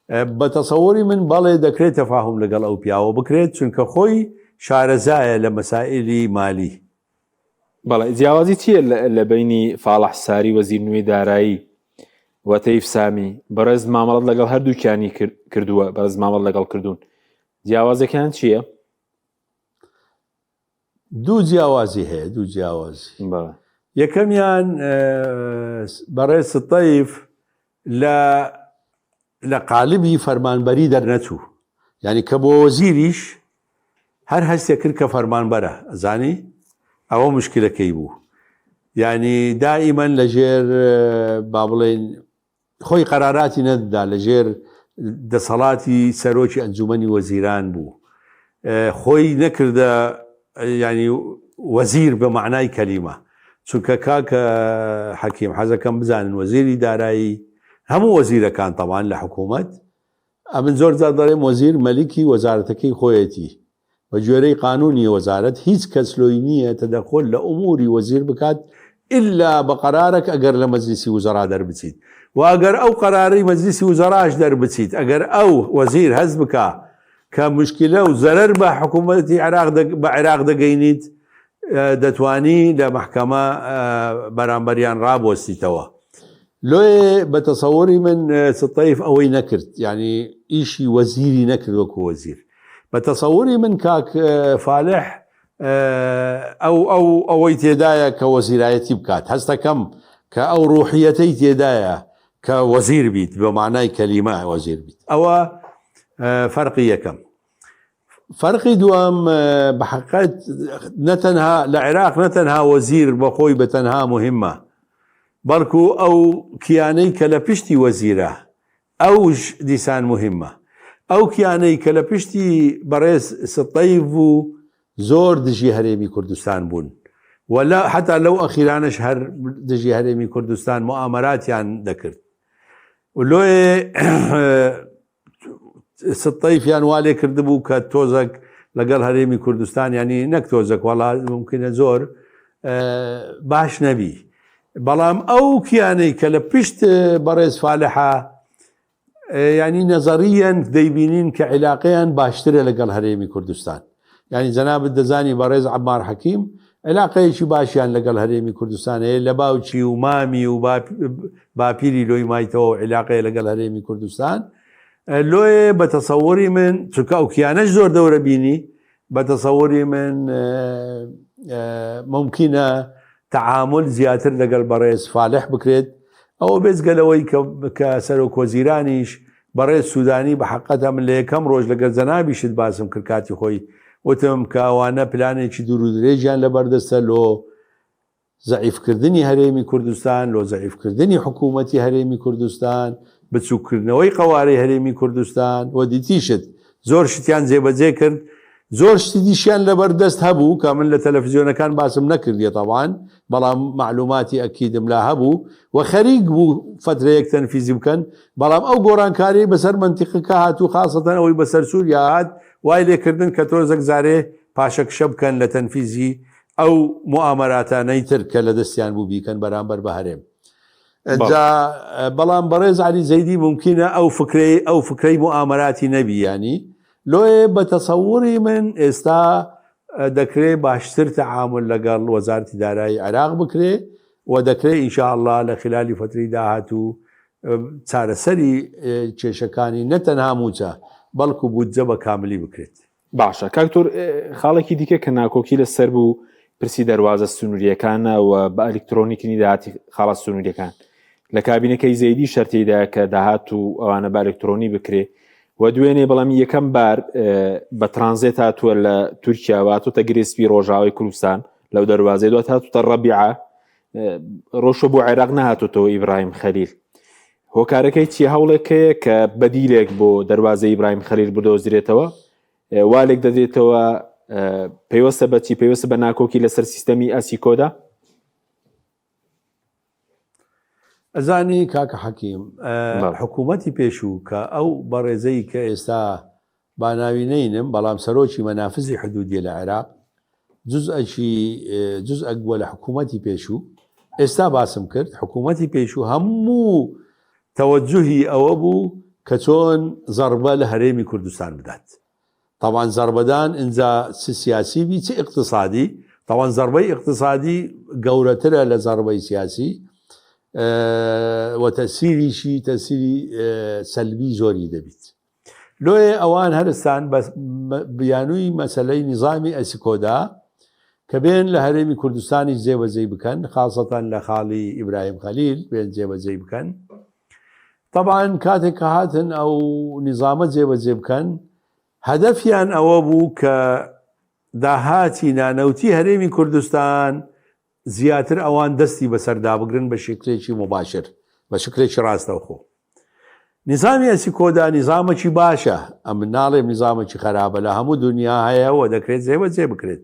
بە تەسەووری من بەڵێ دەکرێت تەفاهم لەگەڵ ئەو پیاوە بکرێت چونکە خۆی شارەزایە لە مەسائلی مالی بەڵێ جیاوازی چییە لە بینی فاڵح ساری وەزیر نوێی دارایی و تەیف سامی بەڕێز مامەڵەت لەگەڵ هەردووکیانی کردووە بەڕێز مامەڵ لەگەڵ کردوون جیاوازەکان چییە؟ دوو جیاوازی هەیە دوو جیاوازی یەکەمیان بەڕێز ستەیف لە قالبی فەرمانبەری دەرنەچوو ینی کە بۆ وەزیریش هەر هەستێ کرد کە فەرمانبەرە زانی ئەوە مشکلەکەی بوو ینی دائیمەن لەژێر با بڵێن خۆی قەراراتی نەددا لەژێر دەسەڵاتی سەرۆکی ئەنجومەنی وەزیران بوو خۆی نەکردە ینی وەزیر بە معنای کەلیمە چونکە کاکە حەکیم حەزەکەم بزانن وەزیری دارایی هەموو وەزیرەکان تەوان لە حکوومەت ئەمن زۆر جار دەڵێم وەزیر مەلیکی وەزارەتەکەی خۆیەتی بە گوێرەی قانونی وەزارەت هیچ کەس لۆی نییە تەدەخۆل لە ئوموری وەزیر بکات ئللا بە قەرارێک ئەگەر لە مەجلیسی وزەرا دەربچیت و ئەگەر ئەو قەرارەی مەجلیسی وزەراش دەربچیت ئەگەر ئەو وەزیر هەز بکە کە مشکلە و زەرەر بە حکوومەتی بە عێراق دەگەینیت دەتوانی لە مەحکەمە بەرامبەریان ڕابۆستیتەوە لۆێ بە تەسەووری من ستەیف ئەوەی نەکرد ینی ئیشی وەزیری نەکرد وەکو وەزیر بە تەسەووری من کاک فالح ئەوەی تێدایە کە وەزیرایەتی بکات هەستەکەم کە ئەو ڕوحیەتەی تێدایە کە وەزیر بیت بە معنای کەلیمە وەزیر بیت ئەوە فەرقی یەکەم فەرقی دووەم بە حەقیقەت نەتەنها لە عێراق نەتەنها وەزیر بەخۆی بەتەنها مهمە بەڵکو ئەو کیانەی کە لە پشتی وەزیرە ئەوش دیسان مهمە ئەو کیانەی کە لە پشتی بەڕێز ستەیف بوو زۆر دژی هەرێمی کوردستان بوون ولا حتا لەو ئەخیرانش هەر دژی هەرێمی کوردستان موامەراتیان دەکرد لۆێ ستەیفیان والێ کردبوو کە تۆزێک لەگەڵ هەرێمی کوردستان ینی نەک تۆزێک وڵا ممکنە زۆر باش نەبی بەڵام ئەو کیانەی کە لە پشت بەڕێز فالحە ینی نەزەریەن دەیبینین کە عیلاقەیان باشترە لەگەڵ هەرێمی کوردستان ینی جەنابەت دەزانی بەڕێز عەمار حەکیم عیلاقەیەکی باشیان لەگەڵ هەرێمی کوردستان هەیە لە باوکی و مامی و باپیری لۆی مایتەوە عیلاقەیە لەگەڵ هەرێمی کوردستان لۆێ بە تەسەووری من چونکە ئەو کیانەش زۆر دەورە بینی بە تەسەووری من ممکنە تعامل زیاتر لەگەڵ بەڕێز فالح بکرێت ئەوە بێزگەلەوەی کە سەرۆکۆزیرانیش بەڕێز سوودانی بە حەقەتە من لە یەکەم ڕۆژ لەگەڵ جەنابیشت باسم کرد کاتی خۆی وتم کە ئەوانە پلانێکی دوور و درێژیان لەبەردەستە لۆ زەعیفکردنی هەرێمی کوردستان لۆ زەعیفکردنی حکوومەتی هەرێمی کوردستان بچووکردنەوەی قەوارەی هەرێمی کوردستان و دیتیشت زۆر شتیان جێبەجێ کرد زۆر شتی دیشیان لەبەردەست هەبوو کە من لە تەلەڤیزیۆنەکان باسم نەکردیە تاوان بەڵام معلوماتی ئەکیدم لا هەبوو و خەریک بوو فترەیەک تەنفیزی بکەن بەڵام ئەو گۆڕانکاری بەسەر منتیقەکە هاتوو خاصەتەن ئەوەی بەسەر سووریا هات وای لێکردن کە تۆزێک زارێ پاشەکشە بکەن لە تەنفیزی ئەو موامەراتانەی تر کە لە دەستیان بوو بیکەن بەرامبەر بە هەرێم بەڵام بەڕێز علی زەیدی ممکنە ئەو فکرەی موامەراتی نەبی ینی لۆیە بە تەسەووری من ئێستا دەکرێت باشتر تەعامل لەگەڵ وەزارەتی دارایی عێراق بکرێ و دەکرێت ئینشاءالله لە خلالی فترەی داهاتوو چارەسەری کێشەکانی نەتەنها موچە بەڵکو بودجە بە کاملی بکرێت. باشە کاکتۆر خاڵێکی دیکە کە ناکۆکی لەسەر بوو پرسی دەواازە سنووریەکانە و بە ئەلکترۆنیکنی داهاتی خاڵە سنووریەکان لە کابینەکەی زەیدی شەرتیدا کە داهات و ئەوانە بە ئەلکترۆنی بکرێ و دوێنێ بەڵام یەکەم بار بە ترانزیت هاتووە لە تورکیا واتوتە گرێسپی ڕۆژاوی کوردستان لەو دەواازەی دوات هاتوتە ڕەبیعە ڕۆژە بۆ عێراق نهاتوتەوە ئیبراهیم خەلیل هۆکارەکەی چی هەوڵێکەیە کە بەدیلێک بۆ دەواازەی ئیبراهیم خەلیل بدۆزرێتەوە والێک دەدرێتەوە پێوەستە بەچی پێوەستە بە ناکۆکی لەسەر سیستەمی ئەسیکۆدا ئەزانی کاکە حەکیم حکوومەتی پێشوو کە ئەو بەڕێزەی کە ئێستا باناوی نینم بەڵام سەرۆکی مەنافزی حدودیە لە عێراق جزءەک بووە لە حکوومەتی پێشوو ئێستا باسم کرد حکوومەتی پێشوو هەموو تەوەجوهی ئەوە بوو کە چۆن زەربە لە هەرێمی کوردستان بدات طبعاً زەربەدان ئینجا سیاسی بی چه اقتصادی طبعاً زەربەی اقتصادی گەورەترە لە زەربەی سیاسی وتەسیریشی تەسیری سەلبی زۆری دەبیت لۆیە ئەوان هەرستان بیانووی مەسەلەی نظامی ئەسیکۆدا کە بێن لە هەرێمی کوردستانی جێبەجێ بکەن خاصەتەن لە خاڵی ئیبراهیم خەلیل بێن جێبەجێ بکەن طبعاً کاتێک کە هاتن ئەو نظامە جێبەجێ بکەن هەدەفیان ئەوە بوو کە داهاتی نانەوتی هەرێمی کوردستان زیاتر ئەوان دەستی بەسەردا بگرن بە شکلێکی مباشر بە شکلێکی ڕاستەوخۆ نظامی ئەسیکۆدا نظامێکی باشە ئەم ناڵێم نظامێکی خراپە لە هەموو دنیا هەیە و دەکرێت جێبەجێ بکرێت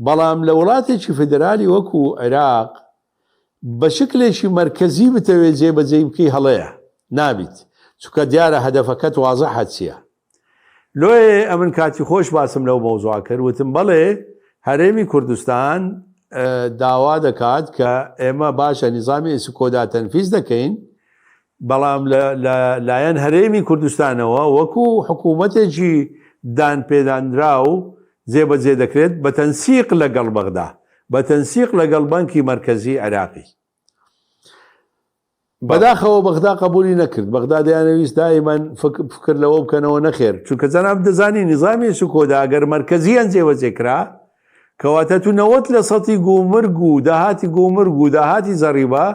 بەڵام لە وڵاتێکی فیدرالی وەکو عێراق بە شکلێکی مرکزی بتەوێت جێبەجێ بکەی هەڵەیە نابیت چونکە دیارە هەدەفەکەت وازەحە چییە لۆیە ئەمن کاتی خۆش باسم لەو مەوزوع کرد وتم بەڵێ هەرێمی کوردستان داوا دەکات کە ئێمە باشە نظامی ئەسیکۆدا تەنفیز دەکەین بەڵام لایەن هەرێمی کوردستانەوە وەکو حکوومەتێکی دان پێدانرا و جێبەجێ دەکرێت بە تەنسیق لەگەڵ بەغدا بە تەنسیق لەگەڵ بانکی مرکزی عێراقی بەداخەوە بەغدا قبولی نەکرد بەغدا دەیانەویست دائیمەن فکر لەوە بکەنەوە نەخێر چونکە جەناب دەزانی نظامی ئەسیکۆدا ئەگەر مرکزیان جێبەجێ کرا کەواتە تو 90 لە سەتی گومرگ و داهاتی گومرگ و داهاتی زەڕیبە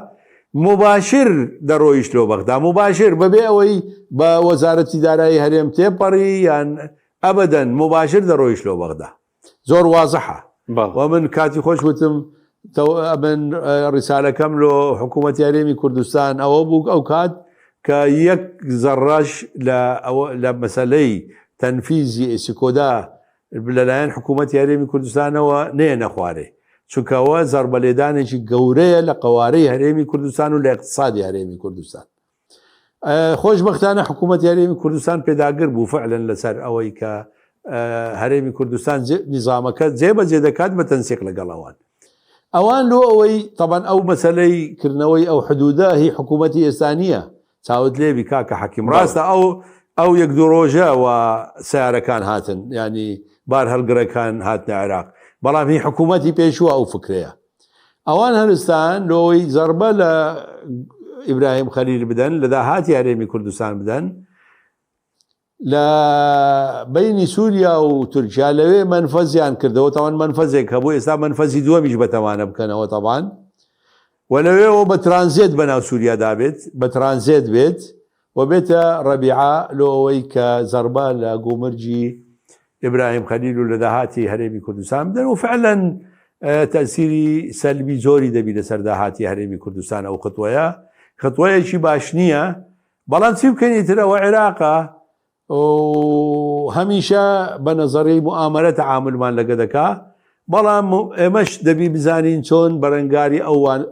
مباشر دەڕۆیشت لۆ بەغدا مباشر بەبێ ئەوەی بە وەزارەتی دارایی هەرێم تێپەڕی یان ئەبەدەن مباشر دەڕۆیشت لۆ بەغدا زۆر وازەحە و من کاتی خۆش وتم من ڕیسالەکەم لۆ حکوومەتی هەرێمی کوردستان ئەوە بوو ئەو کات کە یەک زەڕەش لە مەسەلەی تەنفیزی ئەسیکۆدا لەلایەن حکوومەتی هەرێمی کوردستانەوە نەیە نەخوارێ چونکەوە زەربەلێدانێکی گەورەیە لە قەوارەی هەرێمی کوردستان و لە اقتصادی هەرێمی کوردستان خۆشبەختانە حکوومەتی هەرێمی کوردستان پێداگر بوو فعلەن لەسەر ئەوەی کە هەرێمی کوردستان نظامەکە جێبەجێ دەکات بە تەنسیق لەگەڵەوان ئەوان لۆ ئەوەی طبعاً ئەو مەسەلەی کردنەوەی ئەو حدودە هی حکوومەتی ئێستانیە چاوت لێبی کاکە حەکیم ڕاستە ئەو یەک دوو ڕۆژە و سیارەکان هاتن ینی بار هەڵگرەکان هاتنە عێراق بەڵام هی حکوومەتی پێشووە ئەو فکرەیە ئەوان هەرستان لۆی زەربە لە ئیبراهیم خەلیل بدەن لە داهاتی هەرێمی کوردستان بدەن لە بینی سووریا و تورکیا لەوێ منفەزیان کردەوە تاوان منفەزێک هەبوو ئێستا منفەزی دووەمیش بەتەوانە بکەنەوە تەبان و لەوێەوە بە ترانزیت بەناو سووریادا بێت بە ترانزیت بێت و بێتە ڕەبیعە لۆ ئەوەی کە زەربە لە گومرجی ئیبراهیم خەلیل و لە داهاتی هەرێمی کوردستان بدەن و فعلەن تەسیری سەلبی زۆری دەبی لەسەر داهاتی هەرێمی کوردستان ئەو خطوەیە خطوەیەکی باش نییە بەڵام چی بکەنی ترەوە عێراقا و هەمیشە بە نەزەڕی موامەرە تەعاملمان لەگە دەکا بەڵام ئێمەش دەبی بزانین چۆن بەرەنگاری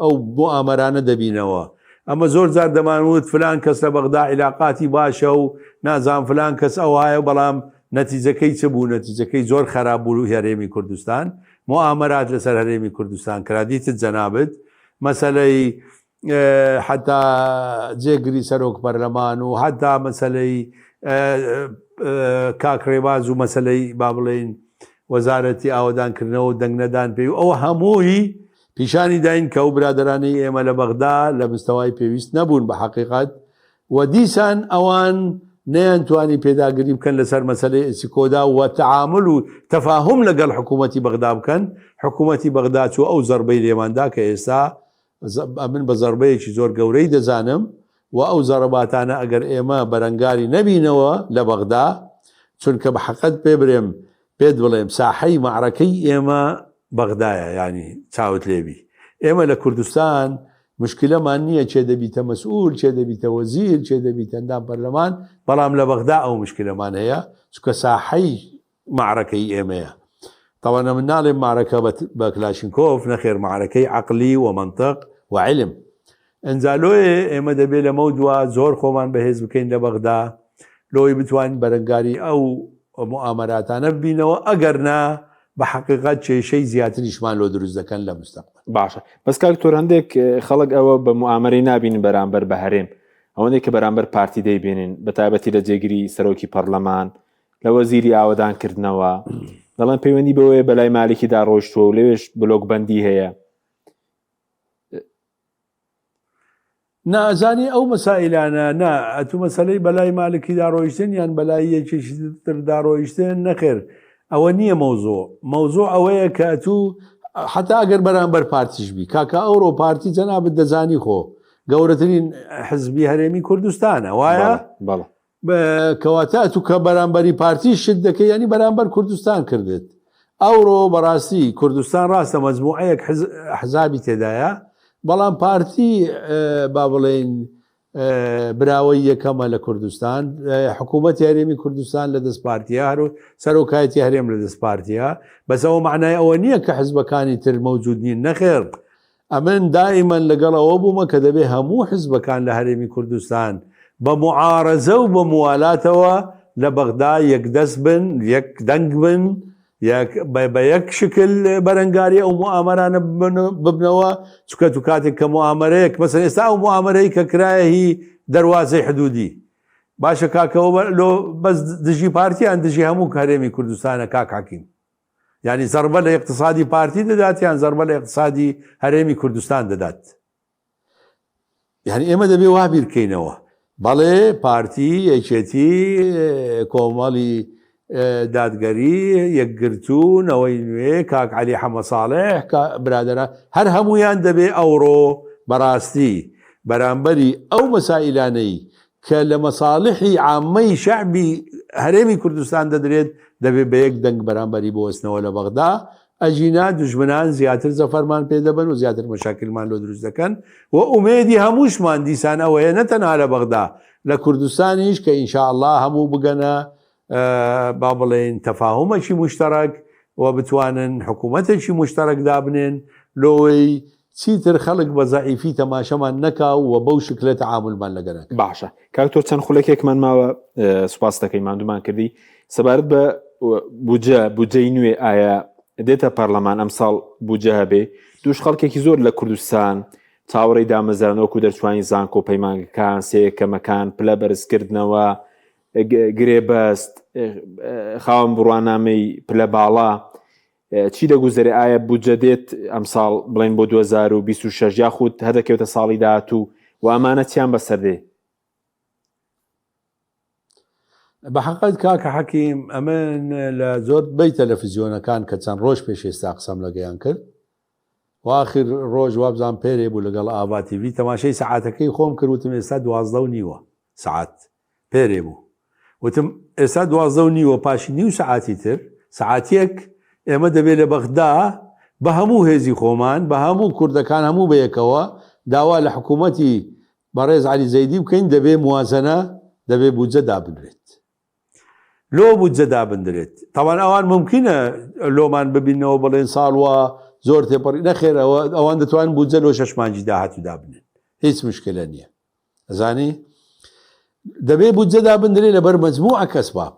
ئەو موامەرانە دەبینەوە. ئەمە زۆر جار دەمانوت فلان کەس لە بەغدا عیلاقاتی باشە و نازان فلان کەس ئەو وایە بەڵام نەتیجەکەی چ بوو؟ نەتیجەکەی زۆر خراپ بوو هەرێمی کوردستان. موامەرات لەسەر هەرێمی کوردستان کرادیتت جەنابەت مەسەلەی حتا جێگری سەرۆک پەرلەمان و حتا مەسەلەی کاکڕێباز و مەسەلەی با بڵێین وەزارەتی ئاوەدانکردنەوە و دەنگنەدان پێی و ئەوە هەمووی پیشانی داین کە ئەو برادرانی ئێمە لە بەغدا لە مستەوای پێویست نەبوون بە حەقیقەت و دیسان ئەوان نەیانتوانی پێداگیری بکەن لەسەر مەسەلەی ئسیکۆدا و تەعامل و تەفاهم لەگەڵ حکوومەتی بەغدا بکەن. حکوومەتی بەغدا چوو ئەو زەربەی لێماندا کە ئێستا من بە زەربەیەکی زۆر گەورەی دەزانم و ئەو زەرەباتانە ئەگەر ئێمە بەرەنگاری نەبینەوە لە بەغدا چونکە بە حەقەت پێ برێم پێت بڵێم ساحەی معرەکەی ئێمە بەغدایە ینی چاوت لێبی. ئێمە لە کوردستان مشکلەمان نییە چێ دەبیتە مەسئول چێ دەبیتە وەزیر چێ دەبیتە ئەندام پەرلەمان بەڵام لە بەغدا ئەو مشکلەمان هەیە چکە ساحەی معرەکەی ئێمەیە. طبعا من ناڵێم معرەکە بە کلاشینکۆف نەخێر معرەکەی عەقلی و مەنطق و علم. ئەنجا لۆیە ئێمە دەبێت لەمە دووە زۆر خۆمان بەهێز بکەین لە بەغدا لۆی بتوانین بەرەنگاری ئەو موامەراتانە ببینەوە ئەگەر نا بە حەقیقەت کێشەی زیاتریشمان لۆ دروست دەکەن لە مستەقبل. باشە بەس کاکتۆر هەندێک خەڵک ئەوە بە موامەرەی نابینن بەرامبەر بە هەرێم ئەوەندێک کە بەرامبەر پارتی دەیبێنن بە تایبەتی لە جێگیری سەرۆکی پەرلەمان لە وەزیری ئاوەدانکردنەوە دەڵێن پەیوەندی بەوەیە بەلای مالکیدا ڕۆیشتووە و لەوێش بلۆکبەندی هەیە. نازانی ئەو مەسائلانە نا ئەتو مەسەلەی بەلای مالکیدا ڕۆیشتن یان بەلای یەکێکی تردا ڕۆیشتن نەخێر ئەوە نییە مەوزوع ئەوەیە کە ئەتو حتا ئەگەر بەرامبەر پارتیش بی کاکە ئەوڕۆ پارتی جەنابەت دەزانی خۆ گەورەترین حزبی هەرێمی کوردستانە وایە کەواتە تو کە بەرامبەری پارتی شت دەکەی ینی بەرامبەر کوردستان کردت. ئەوڕۆ بەڕاستی کوردستان ڕاستە مەجموعەیەک حزابی تێدایە بەڵام پارتی با بڵێن براوەی یەکەمە لە کوردستان حکوومەتی هەرێمی کوردستان لە دەست پارتیە هەرو سەرۆکایەتی هەرێم لە دەست پارتیە بەسەوە معنای ئەوە نییە کە حزبەکانی تر مەوجود نین نەخێر. ئەمن دائیمەن لەگەڵەوە بوومە کە دەبێ هەموو حزبەکان لە هەرێمی کوردستان بە معارەزە و بە موالاتەوە لە بەغدا یەکدەست بن یەک دەنگ بن بە یەک شکل بەرەنگاری ئەو موامەرانە ببنەوە چکە تو کاتێک کە موامەرەیەک مەسەن ئێستا ئەو موامەرەی کە کرایە هی دەواازەی حدودی باشە کاکەەوە بەس دژی پارتیان دژی هەموو هەرێمی کوردستانە کاک حەکیم ینی زەربە لە اقتصادی پارتی دەدات یان زەربە لە اقتصادی هەرێمی کوردستان دەدات. یعنی ئێمە دەبێ وابیر بکەینەوە بەڵێ پارتی یەکێتی کۆمەڵی دادگەری یەکگرتوون ئەوەی نوێ کاک عەلی حەمەساڵح برادرە هەر هەمویان دەبێ ئەوڕۆ بەڕاستی بەرامبەری ئەو مەسائلانەی کە لە مەساڵحی عامەی شەعبی هەرێمی کوردستان دەدرێت دەبێت بە یەک دەنگ بەرامبەری بۆوەستنەوە لە بەغدا ئەژینا دوژمنان زیاتر زەفەرمان پێ دەبن و زیاتر مەشاکلمان لۆ دروست دەکەن و ئومێدی هەمووشمان دیسان ئەوەیە نەتەنها لە بەغدا لە کوردستانیش کە ئینشاءالله هەموو بگەنە با بڵێن تەفاهومێکی مشتەرەک و بتوانن حکوومەتێکی مشتەرەک دابنێن لۆی چیتر خەڵک بە زەعیفی تەماشەمان نەکا و بەو شکلە تەعاملمان لەگەرە. باشە کاکتۆر چەند خولێکێکمان ماوە سوپاس دەکەی مادومان کردی سەبارەت بە بودجەی نوێ ئایا دێتە پەرلەمان ئەم ساڵ بودجە هەبێ دووش خەڵکێکی زۆر لە کوردستان چاوەڕێی دامەزرانەوەکو دەرچوانی زانکۆ پەیمانگەکان سەیەکەمەکان پلە بەرزکردنەوە گرێبەست خاوەن بڕوانامەی پلە باڵا چی دەگوزارێ ئایا بودجە دێت ئەم ساڵ بڵێن بۆ 2026 یاخود هەدەکەوتە ساڵی داهاتوو و ئەمانە چیان بەسەردێ؟ بە حەقیقەت کاکە حەکیم ئەمن لە زۆر بەی تەلەڤیزیۆنەکان کە چەند ڕۆژ پێش ئێستا قسەم لەگەیان کرد و ئاخر ڕۆژ وابزان پێرێ بوو لەگەڵ ئاوا تیڤی تەماشای سەعاتەکەی خۆم کرد وتم ئێستا 12:30 سەعات پێرێ بوو وتم ئێستا 12:30 پاشی نیو سەعاتی تر سەعاتێک ئێمە دەبێت لە بەغدا بە هەموو هێزی خۆمان بە هەموو کوردەکان هەموو بەیەکەوە داوا لە حکوومەتی بەڕێز علی زەیدی بکەین دەبێ موازنە دەبێ بودجە دابنرێت لۆ بودجە دابدرێت تاوان ئەوان ممکنە لۆمان ببینەوە بڵێن ساڵوە زۆر تێپەڕی نەخێرەوە ئەوان دەتوانن بودجە لۆ 6 مانگی داهاتوو دابنێن هیچ مشکلە نییە ئەزانی دەبێ بودجە دابدرێت لەبەر مەجموعە کەسباب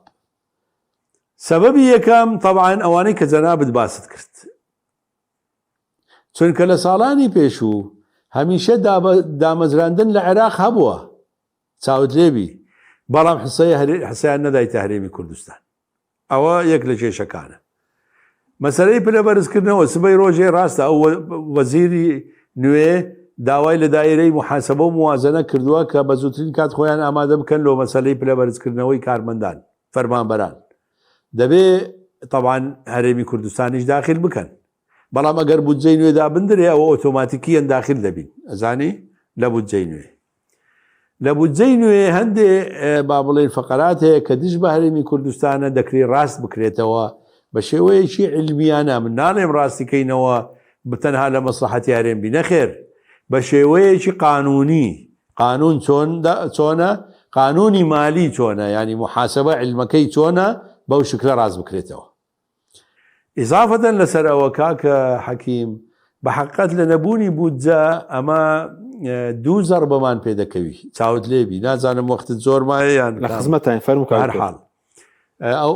سەبەبی یەکەم طبعاً ئەوانەی کە جەنابت باست کرد چونکە لە ساڵانی پێشوو هەمیشە دامەزراندن لە عێراق هەبووە چاوت لێبی بەڵام حسەیان نەدایتە هەرێمی کوردستان ئەوە یەک لە کێشەکانە مەسەلەی پلە بەرزکردنەوە سبەی ڕۆژێ ڕاستە ئەو وەزیری نوێ داوای لە دایرەی محاسبە و موازنە کردووە کە بە زووترین کات خۆیان ئامادە بکەن لۆ مەسەلەی پلە بەرزکردنەوەی کارمەندان فەرمانبەران دەبێ طبعاً هەرێمی کوردستانیش داخل بکەن بەڵام ئەگەر بودجەی نوێ دابدرێ ئەوە ئۆتۆماتیکیەن داخل دەبین ئەزانی لە بودجەی نوێ لە بودجەی نوێ هەندێ با بڵێن فقرات هەیە کە دش بە هەرێمی کوردستانە دەکرێت ڕاست بکرێتەوە بە شێوەیەکی علمیانە من ناڵێم ڕاستیکەینەوە بتەنها لە مەسلحەتی هەرێم بی نەخێر بە شێوەیەکی قانونی قانون چۆنە قانونی مالی چۆنە ینی محاسبە علمەکەی چۆنە بەو شکلە ڕاست بکرێتەوە ئیزافەتەن لەسەر ئەوە کاکە حەکیم بە حقیقەت لە نەبوونی بودجە ئەمە دوو زەربەمان پێدەکەوی چاوت لێبی نازانم وەختت زۆر مایەیان لە خزمەتان فەرموو هەر حاڵ ئەو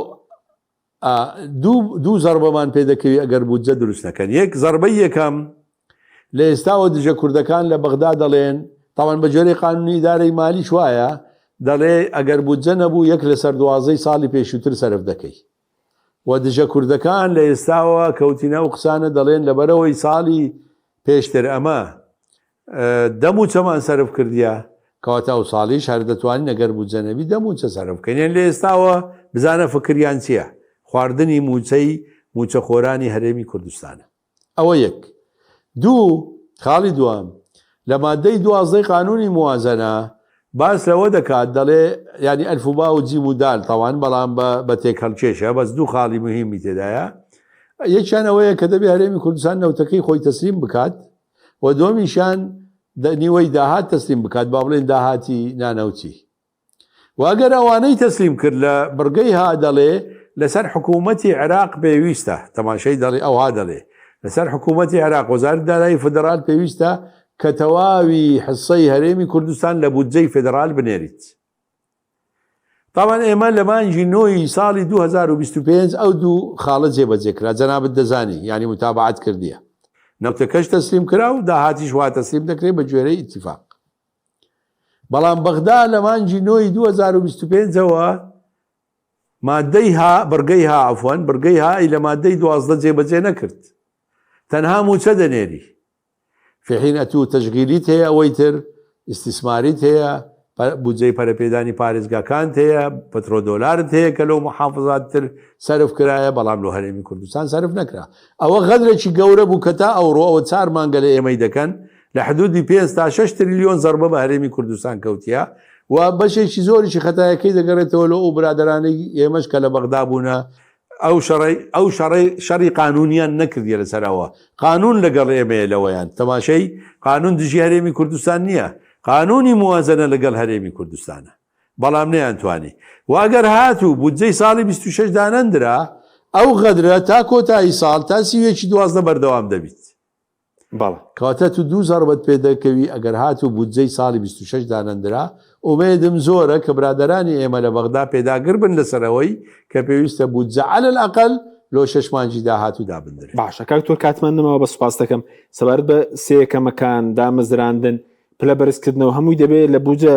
دوو زەربەمان پێدەکەوی ئەگەر بودجە دروست نەکەن یەک زەربەی یەکەم لە ئێستاوە دژە کوردەکان لە بەغدا دەڵێن تاوان بە جۆرەی قانونی ئیدارەی مالیش وایە دەڵێ ئەگەر بودجە نەبوو یەک لەسەر 12 ساڵی پێشووتر سەرف دەکەی و دژە کوردەکان لە ئێستاوە کەوتینە و قسانە دەڵێن لەبەرەوەی ساڵی پێشتر ئەمە دەم و چەمان سەرف کردیە کەواتە ئەو ساڵیش هەر دەتوانین ئەگەر بودجە نەبی دەم و چە سەرف بکەین لە ئێستاوە بزانە فکریان چییە خواردنی موچە خۆرانی هەرێمی کوردستانە ئەوە یەک دوو خاڵی دوام لە مادەی 12 قانونی موازنە باس لەوە دەکات دەڵێ ینی ئەلفوبا و جیم و دال تاوان بەڵام بە تێک هەڵکێشە بەس دوو خاڵی مهمی تێدایە یەکیان ئەوەیە کە دەبێ هەرێمی کوردستان نەوتەکەی خۆی تەسلیم بکات و دۆمیشان نیوەی داهات تەسلیم بکات با بڵێن داهاتی نانەوتی و ئەگەر ئەوانەی تەسلیم کرد لە بڕگەی ها دەڵێ لەسەر حکوومەتی عێراق پێویستە تەماشای دەڵێ ئەوها دەڵێ لەسەر حکوومەتی عێراق وەزارەتی دارایی فدرال پێویستە کە تەواوی حسەی هەرێمی کوردستان لە بودجەی فدرال بنێریت تاوان ئێمە لە مانگی نۆی ساڵی 2025 ئەو دوو خاڵە جێبەجێکرا جەنابەت دەزانی ینی متابعات کردیە نەوتەکەش تەسلیم کرا و داهاتیش وا تەسلیم دەکرێت بە گوێرەی ئیتیفاق بەڵام بەغدا لە مانگی نۆی 2025ەوە مادەی ها بڕگەی ها عفوان بڕگەی هایی لە مادەی 12 جێبەجێ نەکرد تەنها موچە دەنێری فحینەت و تەشغیلیت هەیە ئەوەی تر ئیستیسماریت هەیە بودجەی پەرەپێدانی پارێزگاکان هەیە پەترۆدۆلارت هەیە کە لەو محافظات تر سەرف کرایە بەڵام لە هەرێمی کوردستان سەرف نەکرا ئەوە غەدرێکی گەورە بوو کە تا ئەوڕۆ ئەوە 4 مانگە لە ئێمەی دەکەن لە حدودی 5 تا 6 تریلیۆن زەربە بە هەرێمی کوردستان کەوتیە و بەشێکی زۆریشی خەتایەکەی دەگەڕێتەوە لە ئەو برادرانەی ئێمەش کە لە بەغدا بوونە ئەو شەڕی قانونیان نەکردیە لەسەرەوە قانون لەگەڵ ئێمەیە لەوەیان تەماشەی قانون دژی هەرێمی کوردستان نییە قانونی موازنە لەگەڵ هەرێمی کوردستانە بەڵام نەیانتوانی واگەر هاتوو بودجەی ساڵی 26 دانەندرا ئەو غەدرە تا کۆتایی ساڵ تا سیوێکی 12 بەردەوام دەبیت کەواتە تو دوو زەربەت پێدەکەوی ئەگەر هاتوو بودجەی ساڵی 26 دانەندرا ئومێدم زۆرە کە برادرانی ئێمە لە بەغدا پێداگر بن لەسەرەوەی کە پێویستە بودجە عەلە الئەقەل لۆ 6 مانگی داهاتوو دابدرێت باشە کاکتۆر کاتمەندمەوە بە سوپاس دەکەم سەبارەت بە سێ یەکەمەکان دامەزراندن پلە بەرزکردنەوە هەمووی دەبێت لە بودجە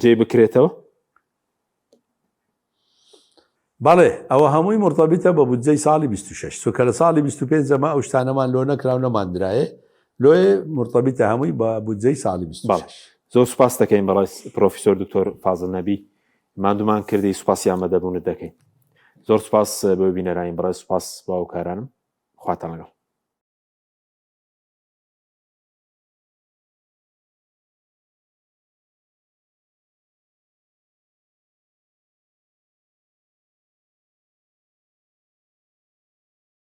جێ بکرێتەوە بەڵێ ئەوە هەمووی مرتەبیتە بە بودجەی ساڵی 26 سوکە لە ساڵی 25 ئەمە ئەو شتانەمان لۆ نەکراو نەماندرایە لۆێ مرتەبیتە هەمووی بە بودجەی ساڵی 26 زۆر سوپاس دەکەین بەڕای پرۆفیسۆر دکتۆر فازڵ نەبی مادومان کردی سوپاسی ئامادەبوونت دەکەین زۆر سوپاس بە بینەرانی بەڕای سوپاس باوکارانم خواتان لەگەڵ